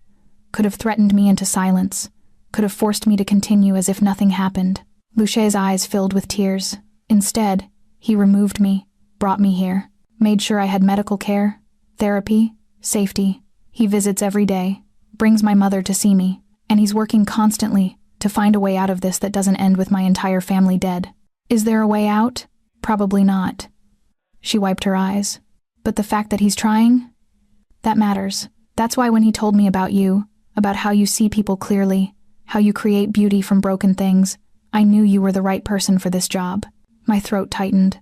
could have threatened me into silence, could have forced me to continue as if nothing happened. Lucia's eyes filled with tears. Instead, he removed me, brought me here, made sure I had medical care, therapy, safety. He visits every day, brings my mother to see me, and he's working constantly to find a way out of this that doesn't end with my entire family dead. Is there a way out? Probably not. She wiped her eyes. But the fact that he's trying? That matters. That's why when he told me about you, about how you see people clearly, how you create beauty from broken things, I knew you were the right person for this job. My throat tightened.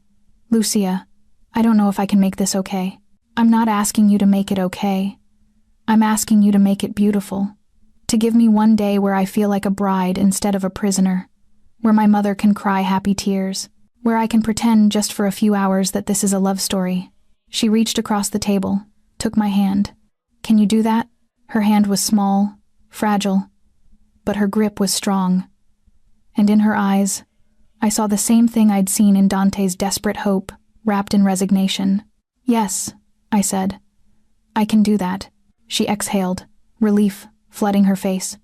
Lucia, I don't know if I can make this okay. I'm not asking you to make it okay. I'm asking you to make it beautiful. To give me one day where I feel like a bride instead of a prisoner. Where my mother can cry happy tears. Where I can pretend just for a few hours that this is a love story. She reached across the table, took my hand. Can you do that? Her hand was small, fragile, but her grip was strong. And in her eyes, I saw the same thing I'd seen in Dante's desperate hope, wrapped in resignation. Yes, I said. I can do that. She exhaled, relief flooding her face.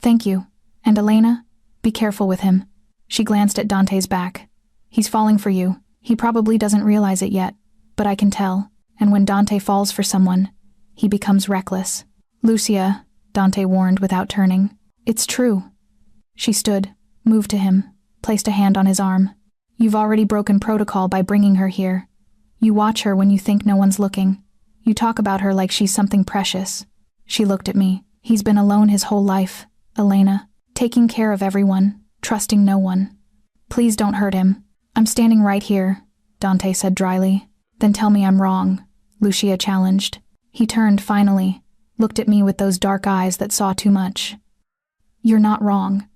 Thank you. And Elena, be careful with him. She glanced at Dante's back. He's falling for you. He probably doesn't realize it yet, but I can tell. And when Dante falls for someone, he becomes reckless. Lucia, Dante warned without turning. It's true. She stood, moved to him, placed a hand on his arm. You've already broken protocol by bringing her here. You watch her when you think no one's looking. You talk about her like she's something precious. She looked at me. He's been alone his whole life, Elena, taking care of everyone, trusting no one. Please don't hurt him. I'm standing right here, Dante said dryly. Then tell me I'm wrong, Lucia challenged. He turned finally, looked at me with those dark eyes that saw too much. You're not wrong.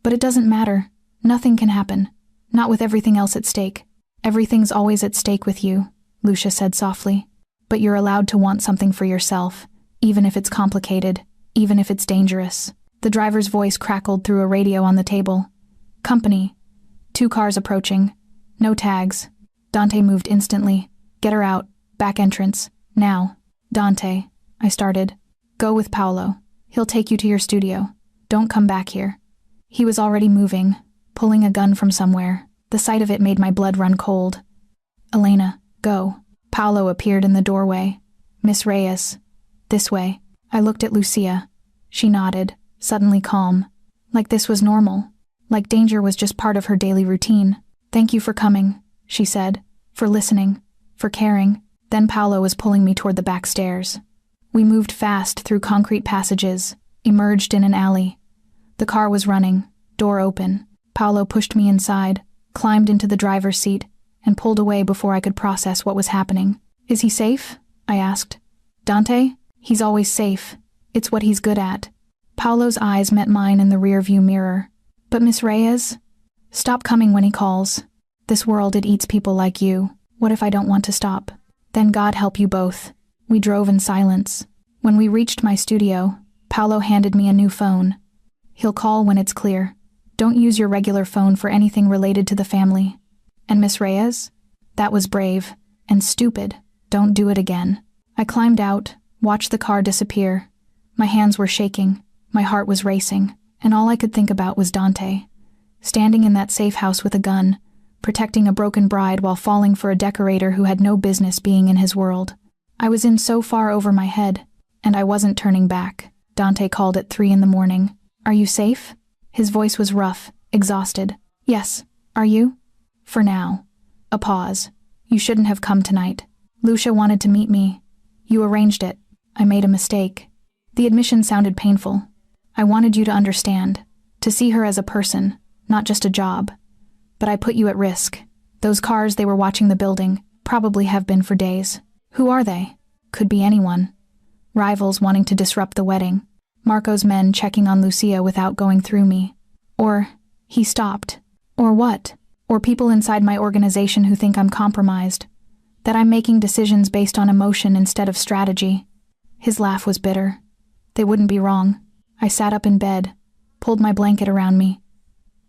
But it doesn't matter. Nothing can happen. Not with everything else at stake. Everything's always at stake with you, Lucia said softly. But you're allowed to want something for yourself, even if it's complicated, even if it's dangerous. The driver's voice crackled through a radio on the table. Company. 2 cars approaching. No tags. Dante moved instantly. Get her out. Back entrance. Now. Dante, I started. Go with Paolo. He'll take you to your studio. Don't come back here. He was already moving, pulling a gun from somewhere. The sight of it made my blood run cold. Elena, go. Paolo appeared in the doorway. Miss Reyes. This way. I looked at Lucia. She nodded, suddenly calm. Like this was normal. Like danger was just part of her daily routine. Thank you for coming, she said. For listening. For caring. Then Paolo was pulling me toward the back stairs. We moved fast through concrete passages, emerged in an alley. The car was running, door open. Paolo pushed me inside, climbed into the driver's seat, and pulled away before I could process what was happening. "Is he safe?" I asked. "Dante? He's always safe. It's what he's good at." Paolo's eyes met mine in the rearview mirror. "But Miss Reyes? Stop coming when he calls. This world, it eats people like you. What if I don't want to stop? Then God help you both." We drove in silence. When we reached my studio, Paolo handed me a new phone. "He'll call when it's clear. Don't use your regular phone for anything related to the family." "And Miss Reyes? That was brave. And stupid. Don't do it again." I climbed out, watched the car disappear. My hands were shaking, my heart was racing, and all I could think about was Dante. Standing in that safe house with a gun, protecting a broken bride while falling for a decorator who had no business being in his world. I was in so far over my head, and I wasn't turning back. Dante called at 3 a.m. "Are you safe?" His voice was rough, exhausted. "Yes. Are you?" "For now." A pause. "You shouldn't have come tonight. Lucia wanted to meet me. You arranged it. I made a mistake." The admission sounded painful. "I wanted you to understand, to see her as a person, not just a job. But I put you at risk. Those cars, they were watching the building, probably have been for days. Who are they? Could be anyone. Rivals wanting to disrupt the wedding. Marco's men checking on Lucia without going through me. Or he stopped. Or what? Or people inside my organization who think I'm compromised. That I'm making decisions based on emotion instead of strategy." His laugh was bitter. "They wouldn't be wrong." I sat up in bed, pulled my blanket around me.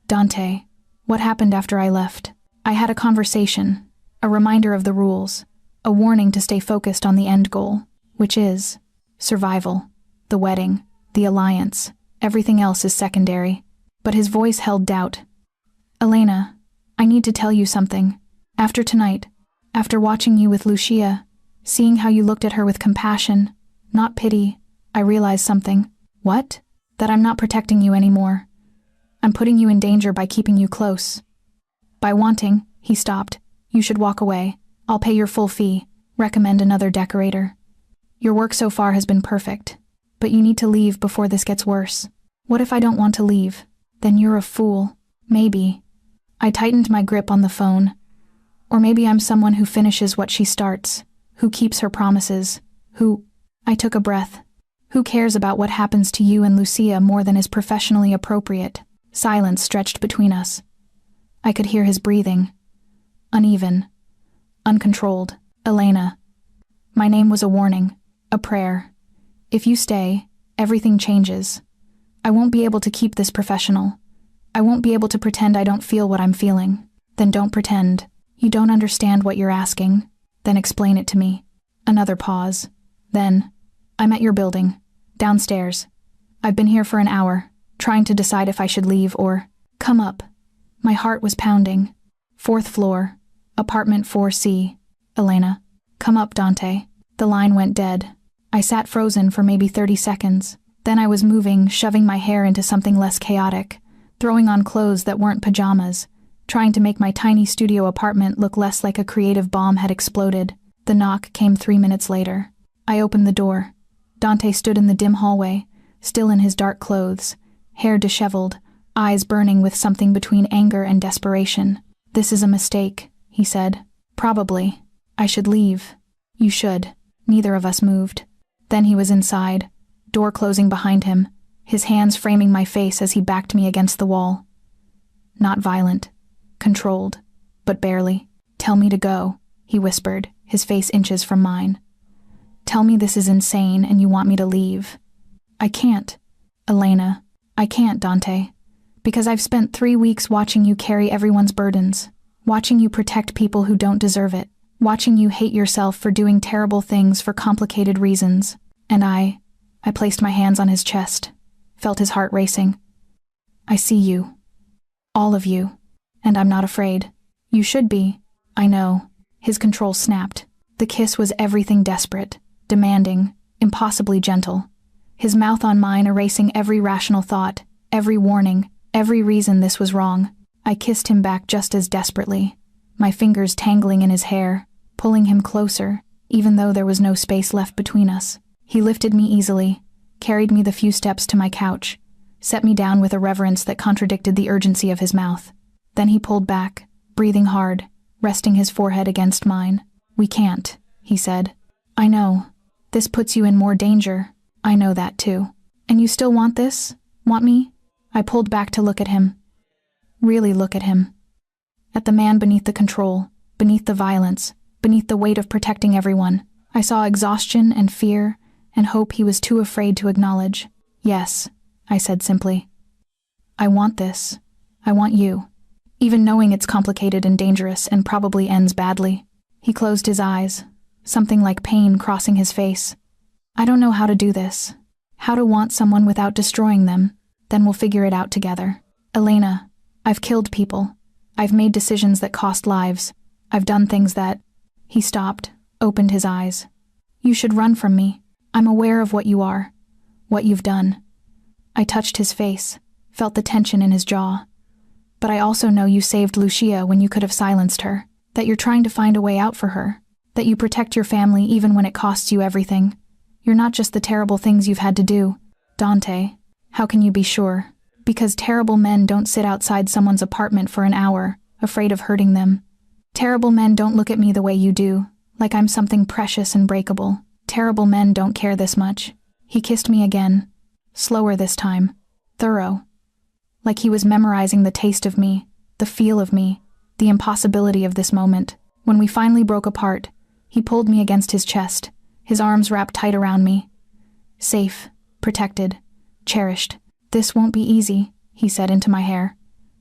"Dante, what happened after I left?" I had a conversation, a reminder of the rules, a warning to stay focused on the end goal, which is survival, the wedding, the alliance. Everything else is secondary. But his voice held doubt. "Elena, I need to tell you something. After tonight, after watching you with Lucia, seeing how you looked at her with compassion, not pity, I realized something." "What?" "That I'm not protecting you anymore. I'm putting you in danger by keeping you close. By wanting," he stopped, "you should walk away. I'll pay your full fee. Recommend another decorator. Your work so far has been perfect. But you need to leave before this gets worse." "What if I don't want to leave?" "Then you're a fool." "Maybe." I tightened my grip on the phone. "Or maybe I'm someone who finishes what she starts, who keeps her promises, who—" I took a breath. "Who cares about what happens to you and Lucia more than is professionally appropriate?" Silence stretched between us. I could hear his breathing. Uneven. Uncontrolled. "Elena." My name was a warning, a prayer. "If you stay, everything changes. I won't be able to keep this professional. I won't be able to pretend I don't feel what I'm feeling." "Then don't pretend. You don't understand what you're asking. Then explain it to me." Another pause. Then, "I'm at your building. Downstairs. I've been here for an hour, trying to decide if I should leave or come up." My heart was pounding. "4th floor. Apartment 4C. Elena." "Come up, Dante." The line went dead. I sat frozen for maybe 30 seconds. Then I was moving, shoving my hair into something less chaotic, throwing on clothes that weren't pajamas, trying to make my tiny studio apartment look less like a creative bomb had exploded. The knock came 3 minutes later. I opened the door. Dante stood in the dim hallway, still in his dark clothes, hair disheveled, eyes burning with something between anger and desperation. "This is a mistake," he said. "Probably. I should leave." "You should." Neither of us moved. Then he was inside, door closing behind him, his hands framing my face as he backed me against the wall. Not violent. Controlled. But barely. "Tell me to go," he whispered, his face inches from mine. "Tell me this is insane and you want me to leave." "I can't." "Elena, I can't, Dante. Because I've spent 3 weeks watching you carry everyone's burdens, watching you protect people who don't deserve it, watching you hate yourself for doing terrible things for complicated reasons. And I placed my hands on his chest, felt his heart racing. "I see you. All of you. And I'm not afraid." "You should be." "I know." His control snapped. The kiss was everything desperate, demanding, impossibly gentle. His mouth on mine erasing every rational thought, every warning, every reason this was wrong. I kissed him back just as desperately, my fingers tangling in his hair, pulling him closer, even though there was no space left between us. He lifted me easily, carried me the few steps to my couch, set me down with a reverence that contradicted the urgency of his mouth. Then he pulled back, breathing hard, resting his forehead against mine. "We can't," he said. "I know. This puts you in more danger. I know that too. And you still want this? Want me?" I pulled back to look at him. Really look at him. At the man beneath the control, beneath the violence, beneath the weight of protecting everyone. I saw exhaustion and fear and hope he was too afraid to acknowledge. "Yes," I said simply. "I want this. I want you. Even knowing it's complicated and dangerous and probably ends badly." He closed his eyes, something like pain crossing his face. "I don't know how to do this. How to want someone without destroying them. Then we'll figure it out together. Elena, I've killed people. I've made decisions that cost lives. I've done things that—" He stopped, opened his eyes. "You should run from me. I'm aware of what you are, what you've done." I touched his face, felt the tension in his jaw. "But I also know you saved Lucia when you could have silenced her, that you're trying to find a way out for her, that you protect your family even when it costs you everything. You're not just the terrible things you've had to do. Dante, how can you be sure? Because terrible men don't sit outside someone's apartment for an hour, afraid of hurting them. Terrible men don't look at me the way you do, like I'm something precious and breakable. Terrible men don't care this much." He kissed me again, slower this time, thorough. Like he was memorizing the taste of me, the feel of me, the impossibility of this moment. When we finally broke apart, he pulled me against his chest, his arms wrapped tight around me. "Safe, protected, cherished. This won't be easy," he said into my hair.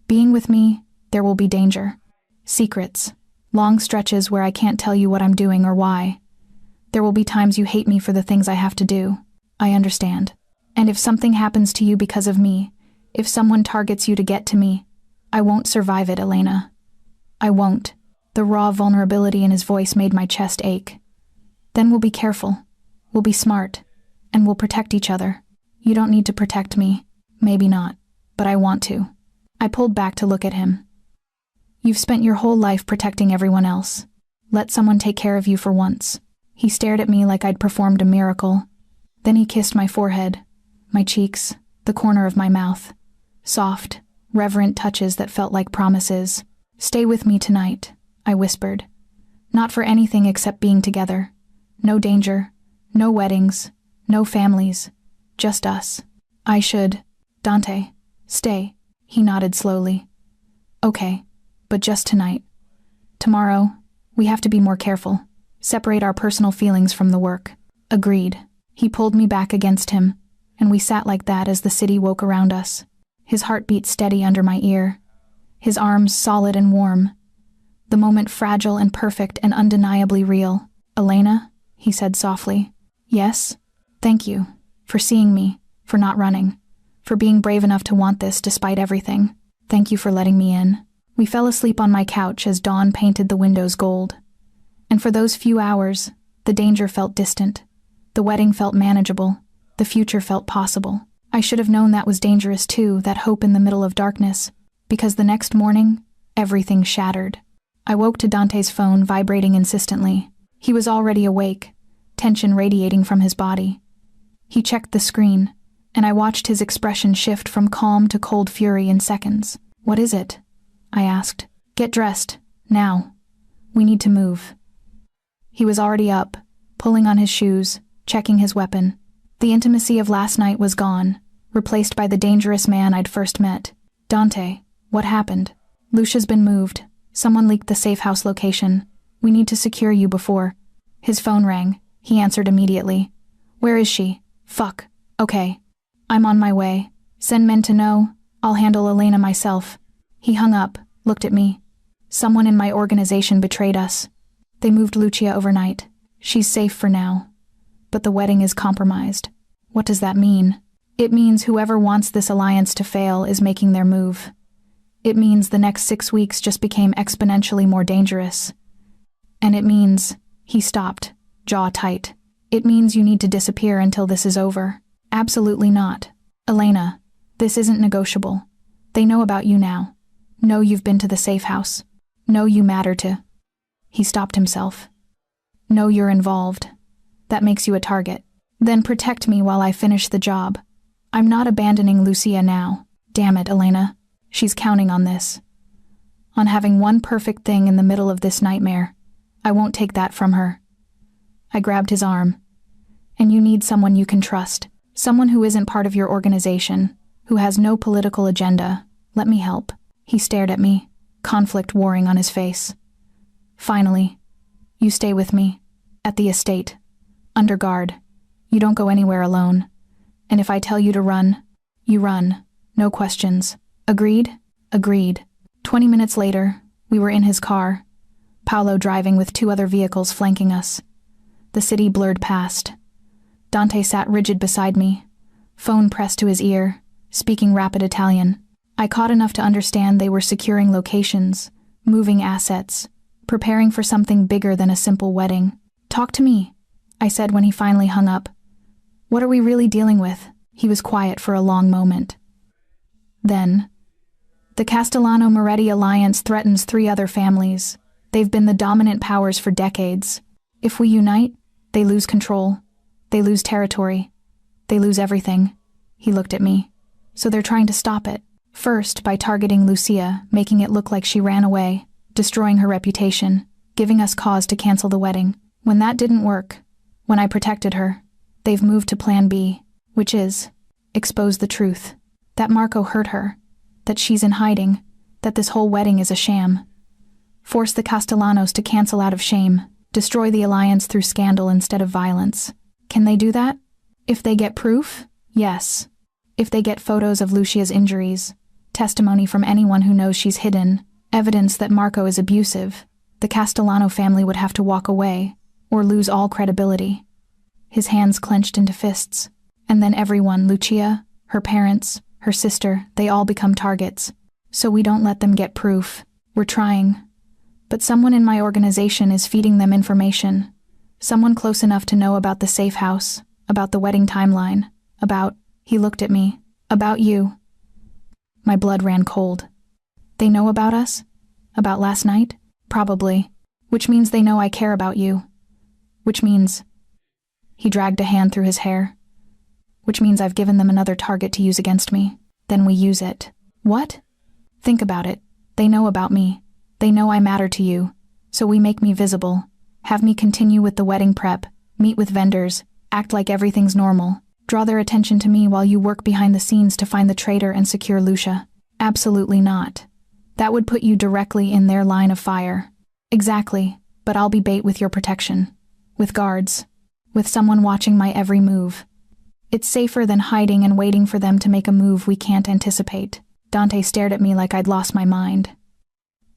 "Being with me, there will be danger. Secrets, long stretches where I can't tell you what I'm doing or why. There will be times you hate me for the things I have to do. I understand. And if something happens to you because of me, if someone targets you to get to me, I won't survive it, Elena. I won't." The raw vulnerability in his voice made my chest ache. "Then we'll be careful. We'll be smart. And we'll protect each other. You don't need to protect me. Maybe not. But I want to." I pulled back to look at him. "You've spent your whole life protecting everyone else. Let someone take care of you for once." He stared at me like I'd performed a miracle. Then he kissed my forehead, my cheeks, the corner of my mouth. Soft, reverent touches that felt like promises. "Stay with me tonight," I whispered. "Not for anything except being together. No danger, no weddings, no families, just us." I should. "Dante, stay." He nodded slowly. "Okay, but just tonight. Tomorrow, we have to be more careful. Separate our personal feelings from the work." Agreed. He pulled me back against him, and we sat like that as the city woke around us. His heartbeat steady under my ear, his arms solid and warm. The moment fragile and perfect and undeniably real. "Elena," he said softly. "Yes? Thank you. For seeing me, for not running, for being brave enough to want this despite everything. Thank you for letting me in." We fell asleep on my couch as dawn painted the windows gold. And for those few hours, the danger felt distant. The wedding felt manageable. The future felt possible. I should have known that was dangerous too, that hope in the middle of darkness, because the next morning, everything shattered. I woke to Dante's phone vibrating insistently. He was already awake, tension radiating from his body. He checked the screen, and I watched his expression shift from calm to cold fury in seconds. "What is it?" I asked. "Get dressed, now. We need to move." He was already up, pulling on his shoes, checking his weapon. The intimacy of last night was gone, replaced by the dangerous man I'd first met. "Dante, what happened?" "Lucia's been moved. Someone leaked the safe house location. We need to secure you before." His phone rang. He answered immediately. "Where is she?" "Fuck. Okay. I'm on my way. Send men to know. I'll handle Elena myself." He hung up, looked at me. "Someone in my organization betrayed us. They moved Lucia overnight. She's safe for now. But the wedding is compromised." "What does that mean?" "It means whoever wants this alliance to fail is making their move. It means the next 6 weeks just became exponentially more dangerous. And it means—" He stopped, jaw tight. "It means you need to disappear until this is over." "Absolutely not. Elena, this isn't negotiable. They know about you now. Know you've been to the safe house. Know you matter to—" He stopped himself. Know you're involved. That makes you a target. Then protect me while I finish the job. I'm not abandoning Lucia now. Damn it, Elena. She's counting on this. On having one perfect thing in the middle of this nightmare. I won't take that from her. I grabbed his arm. And you need someone you can trust. Someone who isn't part of your organization, who has no political agenda. Let me help. He stared at me, conflict warring on his face. Finally, you stay with me, at the estate, under guard. You don't go anywhere alone. And if I tell you to run, you run. No questions. Agreed? Agreed. 20 minutes later, we were in his car, Paolo driving with 2 other vehicles flanking us. The city blurred past. Dante sat rigid beside me, phone pressed to his ear, speaking rapid Italian. I caught enough to understand they were securing locations, moving assets, preparing for something bigger than a simple wedding. Talk to me, I said when he finally hung up. What are we really dealing with? He was quiet for a long moment. Then, the Castellano-Moretti alliance threatens 3 other families. They've been the dominant powers for decades. If we unite, they lose control. They lose territory. They lose everything. He looked at me. So they're trying to stop it. First, by targeting Lucia, making it look like she ran away, destroying her reputation, giving us cause to cancel the wedding. When that didn't work, when I protected her, they've moved to plan B, which is, expose the truth. That Marco hurt her, that she's in hiding, that this whole wedding is a sham. Force the Castellanos to cancel out of shame, destroy the alliance through scandal instead of violence. Can they do that? If they get proof? Yes. If they get photos of Lucia's injuries, testimony from anyone who knows she's hidden, evidence that Marco is abusive, the Castellano family would have to walk away, or lose all credibility. His hands clenched into fists. And then everyone, Lucia, her parents, her sister, they all become targets. So we don't let them get proof. We're trying. But someone in my organization is feeding them information. Someone close enough to know about the safe house, about the wedding timeline, about, he looked at me, about you. My blood ran cold. They know about us? About last night? Probably. Which means they know I care about you. Which means... He dragged a hand through his hair. Which means I've given them another target to use against me. Then we use it. What? Think about it. They know about me. They know I matter to you. So we make me visible. Have me continue with the wedding prep, meet with vendors, act like everything's normal. Draw their attention to me while you work behind the scenes to find the traitor and secure Lucia. Absolutely not. That would put you directly in their line of fire. Exactly, but I'll be bait with your protection. With guards. With someone watching my every move. It's safer than hiding and waiting for them to make a move we can't anticipate. Dante stared at me like I'd lost my mind.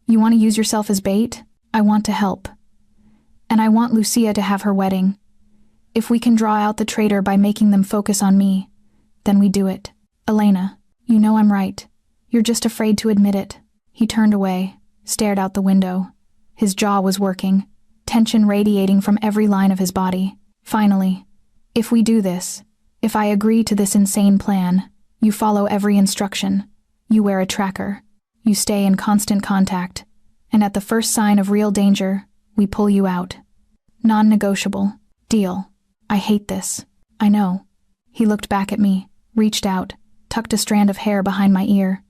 You want to use yourself as bait? I want to help. And I want Lucia to have her wedding. If we can draw out the traitor by making them focus on me, then we do it. Elena, you know I'm right. You're just afraid to admit it. He turned away, stared out the window. His jaw was working, tension radiating from every line of his body. Finally, if we do this, if I agree to this insane plan, you follow every instruction. You wear a tracker. You stay in constant contact. And at the first sign of real danger, we pull you out. Non-negotiable. Deal. I hate this. I know. He looked back at me, reached out, tucked a strand of hair behind my ear.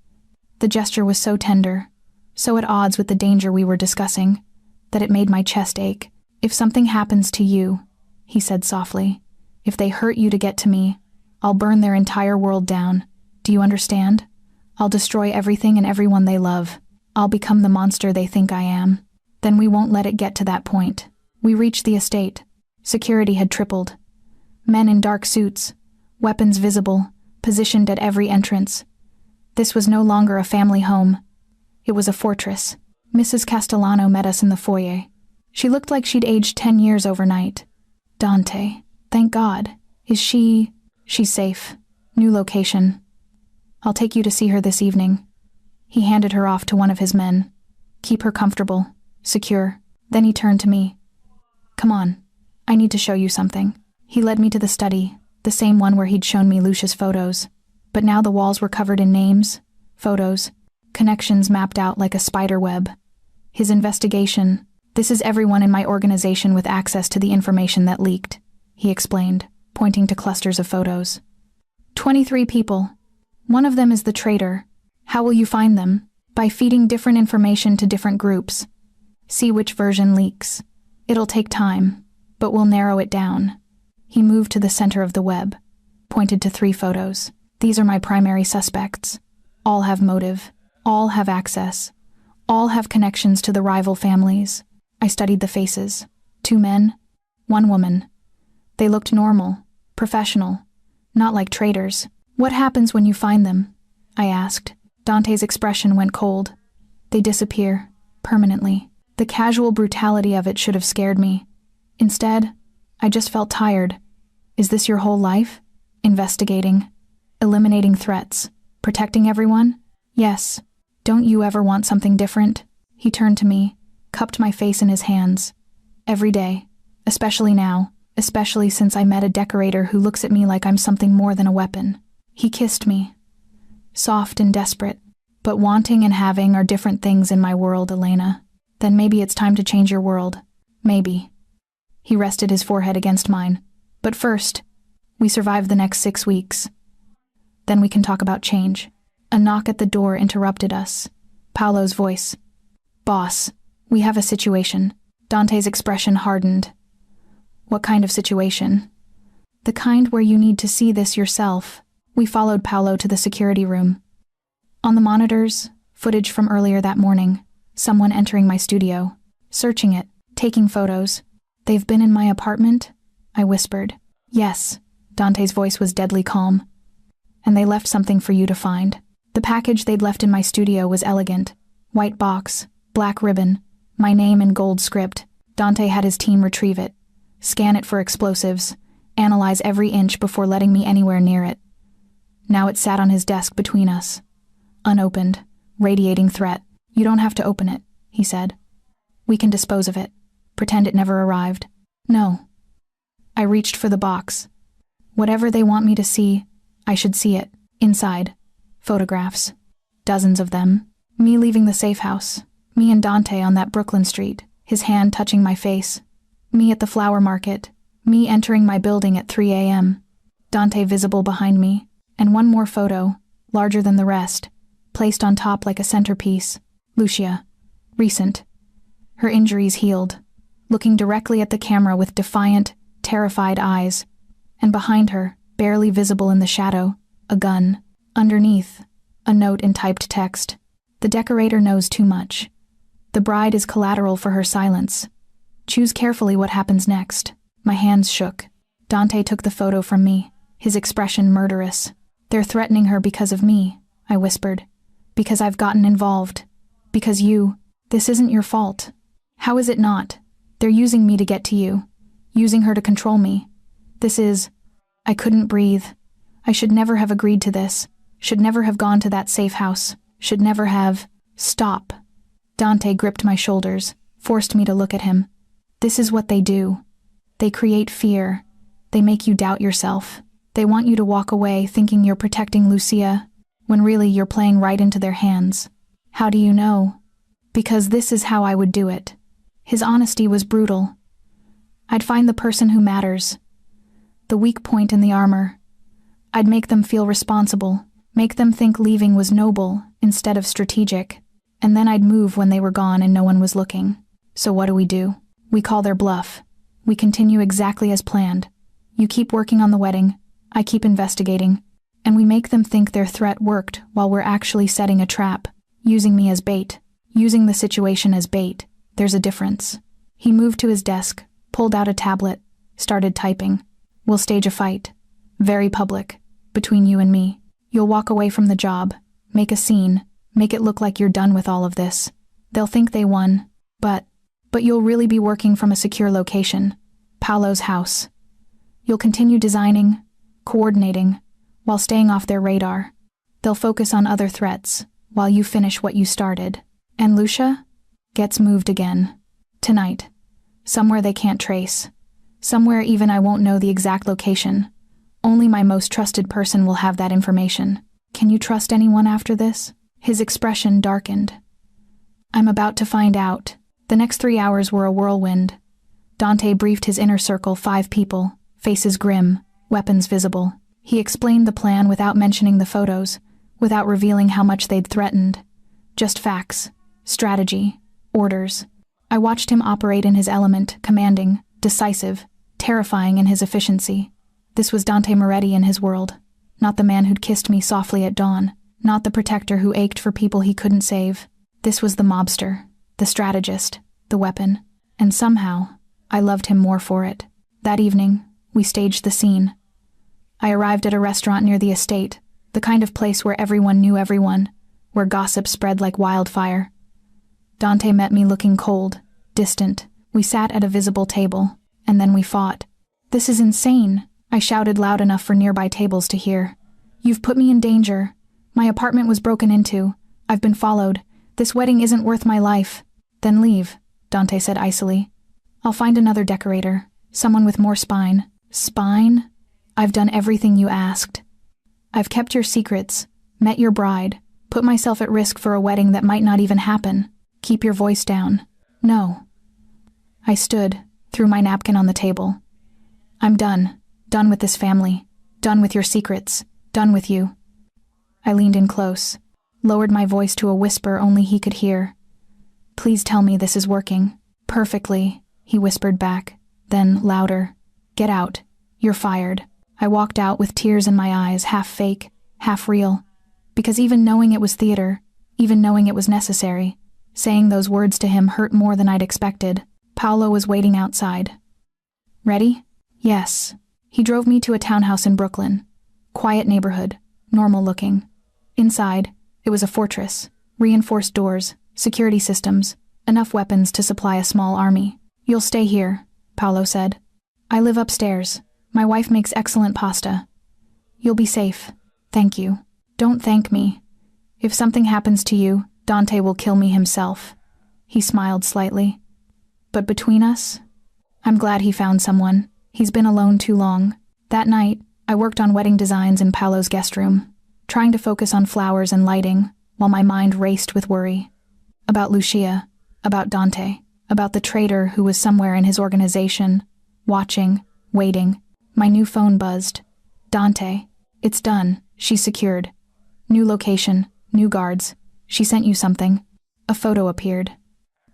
The gesture was so tender, so at odds with the danger we were discussing, that it made my chest ache. If something happens to you, he said softly, if they hurt you to get to me, I'll burn their entire world down. Do you understand? I'll destroy everything and everyone they love. I'll become the monster they think I am. Then we won't let it get to that point. We reached the estate. Security had tripled. Men in dark suits, weapons visible, positioned at every entrance. This was no longer a family home. It was a fortress. Mrs. Castellano met us in the foyer. She looked like she'd aged 10 years overnight. Dante, thank God. Is she... She's safe. New location. I'll take you to see her this evening. He handed her off to one of his men. Keep her comfortable, secure. Then he turned to me. Come on. I need to show you something. He led me to the study, the same one where he'd shown me Lucia's photos. But now the walls were covered in names, photos, connections mapped out like a spider web. His investigation, This is everyone in my organization with access to the information that leaked, he explained, pointing to clusters of photos. 23 people. One of them is the traitor. How will you find them? By feeding different information to different groups. See which version leaks. It'll take time, but we'll narrow it down. He moved to the center of the web, pointed to 3 photos. These are my primary suspects. All have motive. All have access. All have connections to the rival families. I studied the faces. 2 men, 1 woman. They looked normal, professional, not like traitors. What happens when you find them? I asked. Dante's expression went cold. They disappear, permanently. The casual brutality of it should have scared me. Instead, I just felt tired. Is this your whole life? Investigating, eliminating threats, protecting everyone? Yes. Don't you ever want something different? He turned to me, cupped my face in his hands. Every day, especially now, especially since I met a decorator who looks at me like I'm something more than a weapon. He kissed me. Soft and desperate. But wanting and having are different things in my world, Elena. Then maybe it's time to change your world. Maybe. He rested his forehead against mine. But first, we survive the next 6 weeks. Then we can talk about change. A knock at the door interrupted us. Paolo's voice. Boss, we have a situation. Dante's expression hardened. What kind of situation? The kind where you need to see this yourself. We followed Paolo to the security room. On the monitors, footage from earlier that morning. Someone entering my studio, searching it, taking photos. They've been in my apartment? I whispered. Yes. Dante's voice was deadly calm. And they left something for you to find. The package they'd left in my studio was elegant. White box, black ribbon, my name in gold script. Dante had his team retrieve it, scan it for explosives, analyze every inch before letting me anywhere near it. Now it sat on his desk between us. Unopened, radiating threat. You don't have to open it, he said. We can dispose of it. Pretend it never arrived. No. I reached for the box. Whatever they want me to see, I should see it. Inside. Photographs. Dozens of them. Me leaving the safe house. Me and Dante on that Brooklyn street, his hand touching my face. Me at the flower market. Me entering my building at 3 a.m. Dante visible behind me. And one more photo, larger than the rest, placed on top like a centerpiece. Lucia. Recent. Her injuries healed. Looking directly at the camera with defiant, terrified eyes. And behind her, barely visible in the shadow, a gun. Underneath, a note in typed text. The decorator knows too much. The bride is collateral for her silence. Choose carefully what happens next. My hands shook. Dante took the photo from me, his expression murderous. They're threatening her because of me, I whispered. Because I've gotten involved. Because this isn't your fault. How is it not? They're using me to get to you. Using her to control me. I couldn't breathe. I should never have agreed to this. Should never have gone to that safe house. Should never have. Stop. Dante gripped my shoulders, forced me to look at him. This is what they do. They create fear. They make you doubt yourself. They want you to walk away thinking you're protecting Lucia, when really you're playing right into their hands. How do you know? Because this is how I would do it. His honesty was brutal. I'd find the person who matters. The weak point in the armor. I'd make them feel responsible, make them think leaving was noble instead of strategic, and then I'd move when they were gone and no one was looking. So what do? We call their bluff. We continue exactly as planned. You keep working on the wedding, I keep investigating, and we make them think their threat worked while we're actually setting a trap, using me as bait, using the situation as bait. There's a difference. He moved to his desk, pulled out a tablet, started typing. We'll stage a fight. Very public. Between you and me. You'll walk away from the job. Make a scene. Make it look like you're done with all of this. They'll think they won. But you'll really be working from a secure location. Paolo's house. You'll continue designing, coordinating, while staying off their radar. They'll focus on other threats, while you finish what you started. And Lucia gets moved again. Tonight. Somewhere they can't trace. Somewhere even I won't know the exact location. Only my most trusted person will have that information. Can you trust anyone after this? His expression darkened. I'm about to find out. The next 3 hours were a whirlwind. Dante briefed his inner circle, 5 people, faces grim, weapons visible. He explained the plan without mentioning the photos, without revealing how much they'd threatened. Just facts, strategy, orders. I watched him operate in his element, commanding, decisive, terrifying in his efficiency. This was Dante Moretti in his world. Not the man who'd kissed me softly at dawn. Not the protector who ached for people he couldn't save. This was the mobster, the strategist, the weapon. And somehow, I loved him more for it. That evening, we staged the scene. I arrived at a restaurant near the estate, the kind of place where everyone knew everyone, where gossip spread like wildfire. Dante met me looking cold, distant. We sat at a visible table, and then we fought. "This is insane," I shouted loud enough for nearby tables to hear. "You've put me in danger. My apartment was broken into. I've been followed. This wedding isn't worth my life." "Then leave," Dante said icily. "I'll find another decorator, someone with more spine." "Spine? I've done everything you asked. I've kept your secrets, met your bride, put myself at risk for a wedding that might not even happen. Keep your voice down." "No." I stood, threw my napkin on the table. "I'm done. Done with this family. Done with your secrets. Done with you." I leaned in close, lowered my voice to a whisper only he could hear. "Please tell me this is working." "Perfectly," he whispered back, then louder. "Get out. You're fired." I walked out with tears in my eyes, half fake, half real. Because even knowing it was theater, even knowing it was necessary, saying those words to him hurt more than I'd expected. Paolo was waiting outside. "Ready?" "Yes." He drove me to a townhouse in Brooklyn. Quiet neighborhood, normal looking. Inside, it was a fortress, reinforced doors, security systems, enough weapons to supply a small army. "You'll stay here," Paolo said. "I live upstairs. My wife makes excellent pasta. You'll be safe. Thank you." "Don't thank me. If something happens to you, Dante will kill me himself." He smiled slightly. "But between us, I'm glad he found someone. He's been alone too long." That night, I worked on wedding designs in Paolo's guest room, trying to focus on flowers and lighting, while my mind raced with worry. About Lucia, about Dante, about the traitor who was somewhere in his organization, watching, waiting. My new phone buzzed. "Dante, it's done. She's secured. New location, new guards. She sent you something." A photo appeared.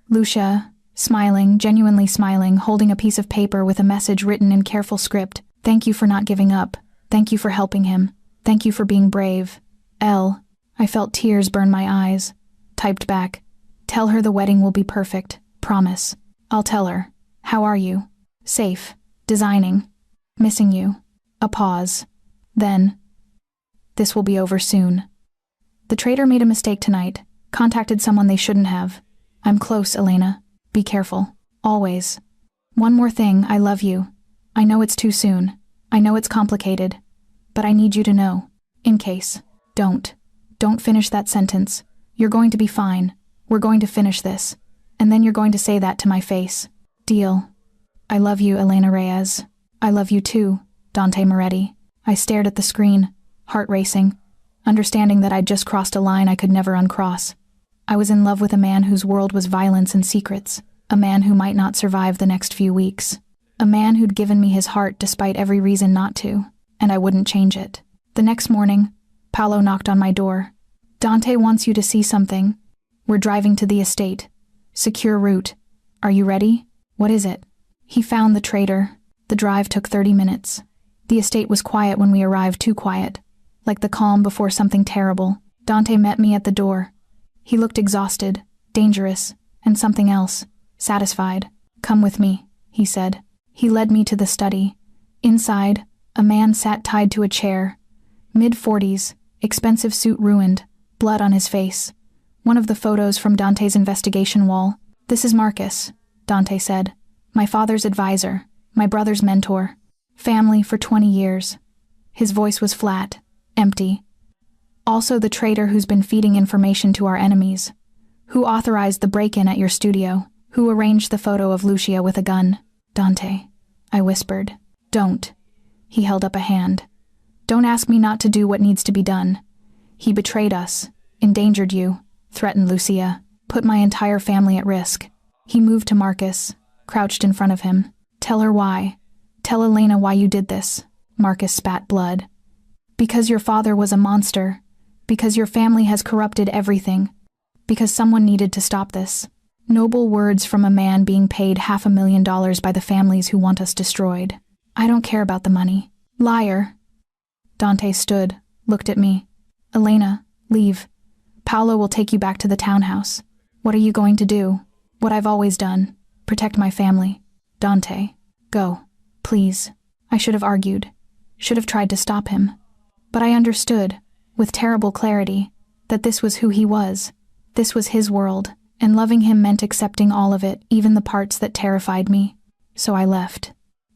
Lucia, smiling, genuinely smiling, holding a piece of paper with a message written in careful script. "Thank you for not giving up. Thank you for helping him. Thank you for being brave. L." I felt tears burn my eyes. Typed back. "Tell her the wedding will be perfect. Promise." "I'll tell her. How are you?" "Safe. Designing. Missing you." A pause. Then, "This will be over soon. The traitor made a mistake tonight. Contacted someone they shouldn't have. I'm close, Elena. Be careful. Always. One more thing, I love you. I know it's too soon. I know it's complicated. But I need you to know. In case. Don't finish that sentence. You're going to be fine. We're going to finish this. And then you're going to say that to my face. Deal. I love you, Elena Reyes. I love you too, Dante Moretti." I stared at the screen, heart racing, understanding that I'd just crossed a line I could never uncross. I was in love with a man whose world was violence and secrets, a man who might not survive the next few weeks, a man who'd given me his heart despite every reason not to, and I wouldn't change it. The next morning, Paolo knocked on my door. "Dante wants you to see something. We're driving to the estate. Secure route. Are you ready?" "What is it?" He found the traitor. The drive took 30 minutes. The estate was quiet when we arrived, too quiet, like the calm before something terrible. Dante met me at the door. He looked exhausted, dangerous, and something else, satisfied. "Come with me," he said. He led me to the study. Inside, a man sat tied to a chair. Mid-40s, expensive suit ruined, blood on his face. One of the photos from Dante's investigation wall. "This is Marcus," Dante said. "My father's advisor, my brother's mentor. Family for 20 years. His voice was flat, empty. "Also the traitor who's been feeding information to our enemies. Who authorized the break-in at your studio? Who arranged the photo of Lucia with a gun?" "Dante," I whispered. "Don't." He held up a hand. "Don't ask me not to do what needs to be done. He betrayed us, endangered you, threatened Lucia, put my entire family at risk. He moved to Marcus, crouched in front of him. Tell her why. Tell Elena why you did this. Marcus spat blood. Because your father was a monster. Because your family has corrupted everything. Because someone needed to stop this. Noble words from a man being paid $500,000 by the families who want us destroyed. I don't care about the money. Liar. Dante stood, looked at me. Elena, leave. Paolo will take you back to the townhouse. What are you going to do? What I've always done. Protect my family. Dante, go. Please. I should have argued. Should have tried to stop him. But I understood, with terrible clarity, that this was who he was. This was his world, and loving him meant accepting all of it, even the parts that terrified me. So I left.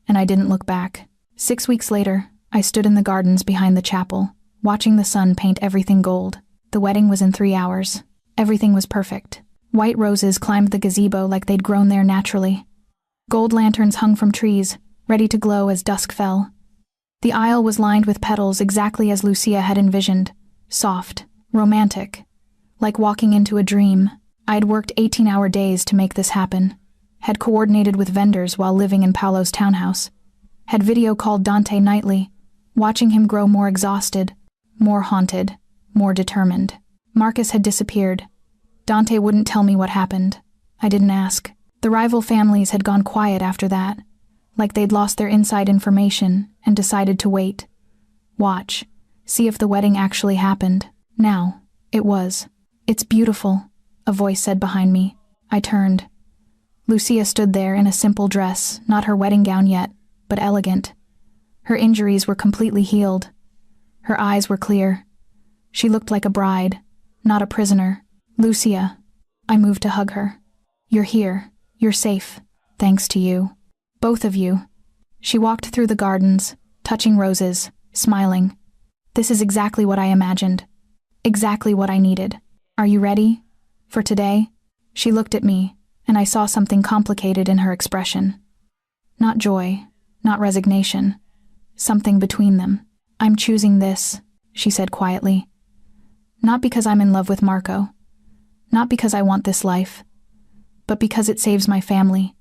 And I didn't look back. 6 weeks later, I stood in the gardens behind the chapel, watching the sun paint everything gold. The wedding was in 3 hours. Everything was perfect. White roses climbed the gazebo like they'd grown there naturally. Gold lanterns hung from trees, ready to glow as dusk fell. The aisle was lined with petals exactly as Lucia had envisioned. Soft, romantic. Like walking into a dream. I'd worked 18-hour days to make this happen. Had coordinated with vendors while living in Paolo's townhouse. Had video called Dante nightly, watching him grow more exhausted, more haunted, more determined. Marcus had disappeared. Dante wouldn't tell me what happened. I didn't ask. The rival families had gone quiet after that, like they'd lost their inside information and decided to wait. Watch. See if the wedding actually happened. Now, it was. It's beautiful, a voice said behind me. I turned. Lucia stood there in a simple dress, not her wedding gown yet, but elegant. Her injuries were completely healed. Her eyes were clear. She looked like a bride, not a prisoner. Lucia. I moved to hug her. You're here. You're safe. Thanks to you. Both of you. She walked through the gardens, touching roses, smiling. This is exactly what I imagined. Exactly what I needed. Are you ready? For today? She looked at me, and I saw something complicated in her expression. Not joy, not resignation. Something between them. I'm choosing this, she said quietly. Not because I'm in love with Marco. Not because I want this life. But because it saves my family.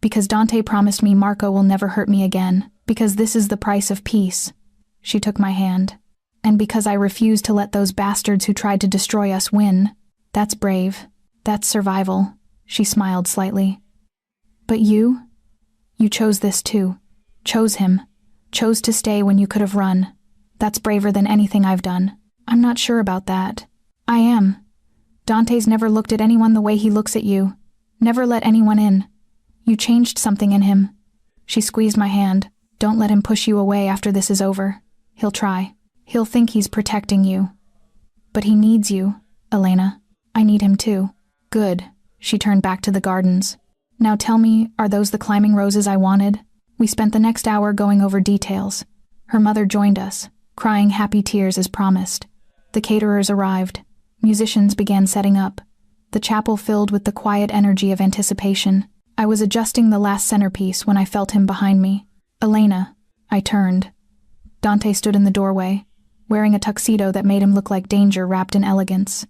Because Dante promised me Marco will never hurt me again. Because this is the price of peace. She took my hand. And because I refuse to let those bastards who tried to destroy us win. That's brave. That's survival. She smiled slightly. But you? You chose this too. Chose him. Chose to stay when you could have run. That's braver than anything I've done. I'm not sure about that. I am. Dante's never looked at anyone the way he looks at you. Never let anyone in. You changed something in him. She squeezed my hand. Don't let him push you away after this is over. He'll try. He'll think he's protecting you. But he needs you, Elena. I need him too. Good. She turned back to the gardens. Now tell me, are those the climbing roses I wanted? We spent the next hour going over details. Her mother joined us, crying happy tears as promised. The caterers arrived. Musicians began setting up. The chapel filled with the quiet energy of anticipation. I was adjusting the last centerpiece when I felt him behind me. Elena. I turned. Dante stood in the doorway, wearing a tuxedo that made him look like danger wrapped in elegance.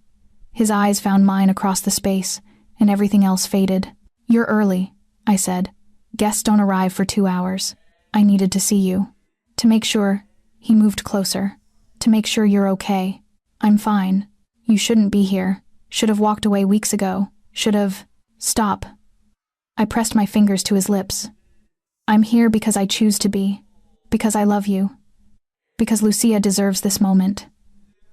His eyes found mine across the space, and everything else faded. You're early, I said. Guests don't arrive for 2 hours. I needed to see you. To make sure, he moved closer. To make sure you're okay. I'm fine. You shouldn't be here. Should have walked away weeks ago. Should have... Stop. I pressed my fingers to his lips. I'm here because I choose to be. Because I love you. Because Lucia deserves this moment.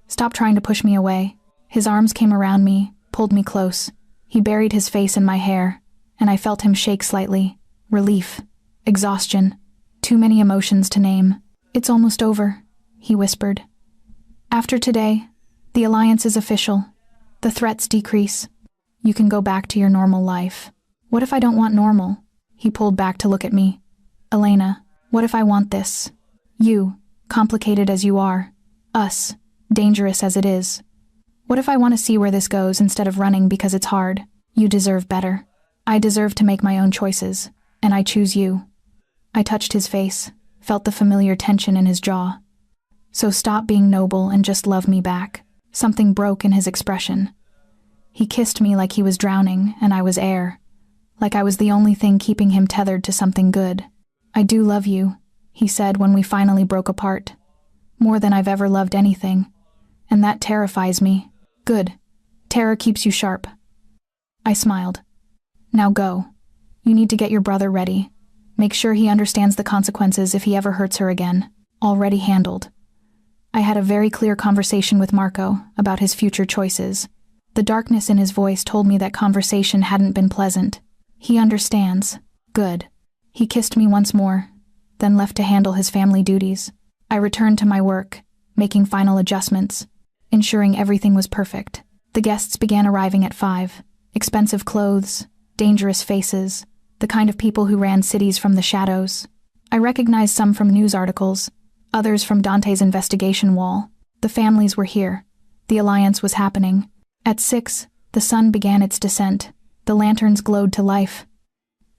Stop trying to push me away. His arms came around me, pulled me close. He buried his face in my hair, and I felt him shake slightly. Relief. Exhaustion. Too many emotions to name. It's almost over, he whispered. After today, the alliance is official. The threats decrease. You can go back to your normal life. What if I don't want normal? He pulled back to look at me. Elena, what if I want this? You, complicated as you are. Us, dangerous as it is. What if I want to see where this goes instead of running because it's hard? You deserve better. I deserve to make my own choices, and I choose you. I touched his face, felt the familiar tension in his jaw. So stop being noble and just love me back. Something broke in his expression. He kissed me like he was drowning, and I was air. like I was the only thing keeping him tethered to something good. "I do love you," he said when we finally broke apart. "More than I've ever loved anything. And that terrifies me." "Good. Terror keeps you sharp." I smiled. "Now go. You need to get your brother ready. Make sure he understands the consequences if he ever hurts her again." Already handled. I had a very clear conversation with Marco about his future choices. The darkness in his voice told me that conversation hadn't been pleasant. He understands. Good. He kissed me once more, then left to handle his family duties. I returned to my work, making final adjustments, ensuring everything was perfect. The guests began arriving at 5. Expensive clothes, dangerous faces, the kind of people who ran cities from the shadows. I recognized some from news articles, others from Dante's investigation wall. The families were here. The alliance was happening. At 6, the sun began its descent. The lanterns glowed to life.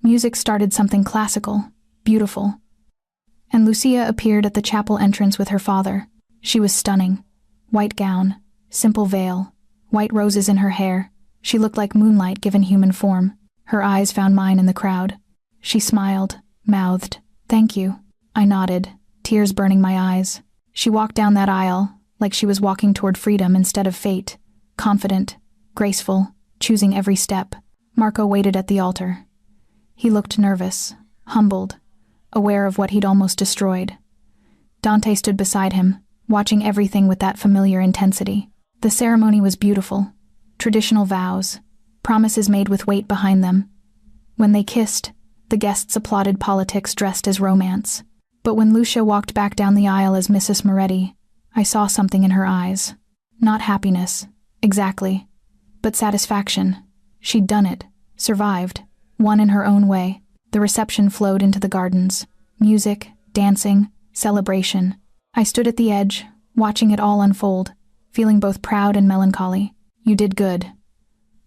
Music started something classical, beautiful. And Lucia appeared at the chapel entrance with her father. She was stunning. White gown, simple veil, white roses in her hair. She looked like moonlight given human form. Her eyes found mine in the crowd. She smiled, mouthed, "Thank you." I nodded, tears burning my eyes. She walked down that aisle, like she was walking toward freedom instead of fate, confident, graceful, choosing every step. Marco waited at the altar. He looked nervous, humbled, aware of what he'd almost destroyed. Dante stood beside him, watching everything with that familiar intensity. The ceremony was beautiful. Traditional vows, promises made with weight behind them. When they kissed, the guests applauded politics dressed as romance. But when Lucia walked back down the aisle as Mrs. Moretti, I saw something in her eyes. Not happiness, exactly, but satisfaction. She'd done it, survived, won in her own way. The reception flowed into the gardens. Music, dancing, celebration. I stood at the edge, watching it all unfold, feeling both proud and melancholy. "You did good."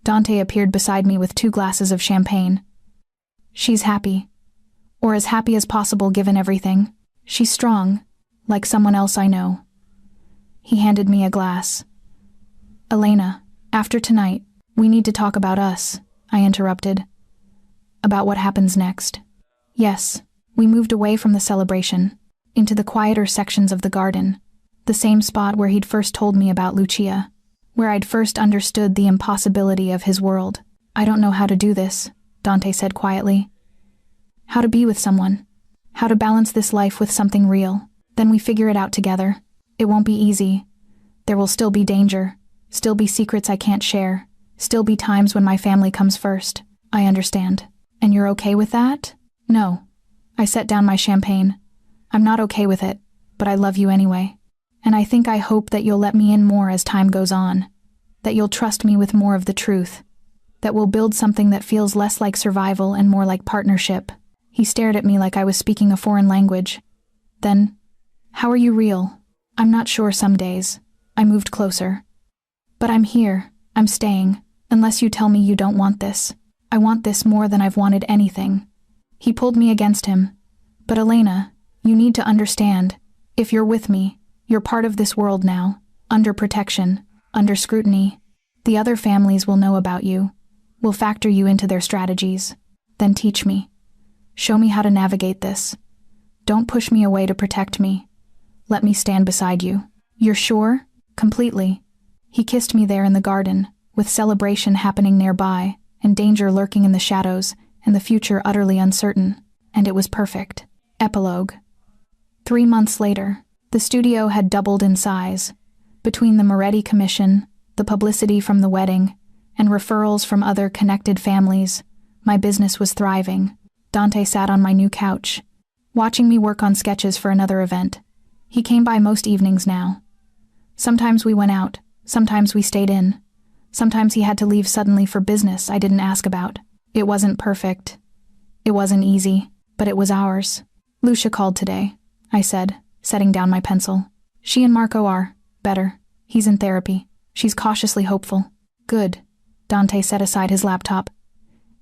Dante appeared beside me with 2 glasses of champagne. "She's happy. Or as happy as possible given everything. She's strong, like someone else I know." He handed me a glass. "Elena, after tonight, we need to talk about us," I interrupted. "About what happens next." "Yes." We moved away from the celebration, into the quieter sections of the garden, the same spot where he'd first told me about Lucia, where I'd first understood the impossibility of his world. "I don't know how to do this," Dante said quietly. "How to be with someone. How to balance this life with something real. Then we figure it out together. It won't be easy. There will still be danger, still be secrets I can't share, still be times when my family comes first. I understand." "And you're okay with that?" "No." I set down my champagne. "I'm not okay with it, but I love you anyway. And I think I hope that you'll let me in more as time goes on, that you'll trust me with more of the truth, that we'll build something that feels less like survival and more like partnership." He stared at me like I was speaking a foreign language. Then, "How are you real?" "I'm not sure some days." I moved closer. "But I'm here. I'm staying, unless you tell me you don't want this. I want this more than I've wanted anything." He pulled me against him. "But Elena, you need to understand. If you're with me, you're part of this world now, under protection, under scrutiny. The other families will know about you, will factor you into their strategies. Then teach me. Show me how to navigate this. Don't push me away to protect me. Let me stand beside you." "You're sure?" "Completely." He kissed me there in the garden, with celebration happening nearby, and danger lurking in the shadows, and the future utterly uncertain. And it was perfect. Epilogue. 3 months later, the studio had doubled in size. Between the Moretti Commission, the publicity from the wedding, and referrals from other connected families, my business was thriving. Dante sat on my new couch, watching me work on sketches for another event. He came by most evenings now. Sometimes we went out, sometimes we stayed in. Sometimes he had to leave suddenly for business I didn't ask about. It wasn't perfect. It wasn't easy, but it was ours. "Lucia called today," I said, setting down my pencil. "She and Marco are better. He's in therapy. She's cautiously hopeful." "Good." Dante set aside his laptop.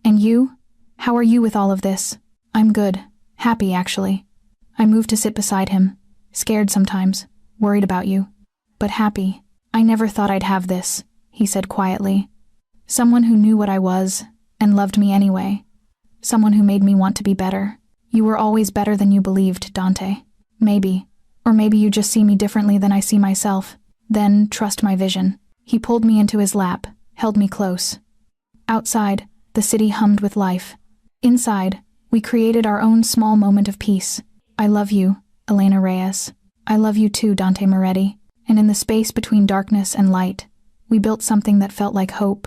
"And you? How are you with all of this?" "I'm good. Happy, actually." I moved to sit beside him, scared sometimes, worried about you. "But happy. I never thought I'd have this," he said quietly. "Someone who knew what I was, and loved me anyway. someone who made me want to be better. You were always better than you believed, Dante. Maybe. Or maybe you just see me differently than I see myself. Then trust my vision. He pulled me into his lap, held me close. Outside, the city hummed with life. Inside, we created our own small moment of peace. I love you, Elena Reyes. I love you too, Dante Moretti. And in the space between darkness and light, we built something that felt like hope,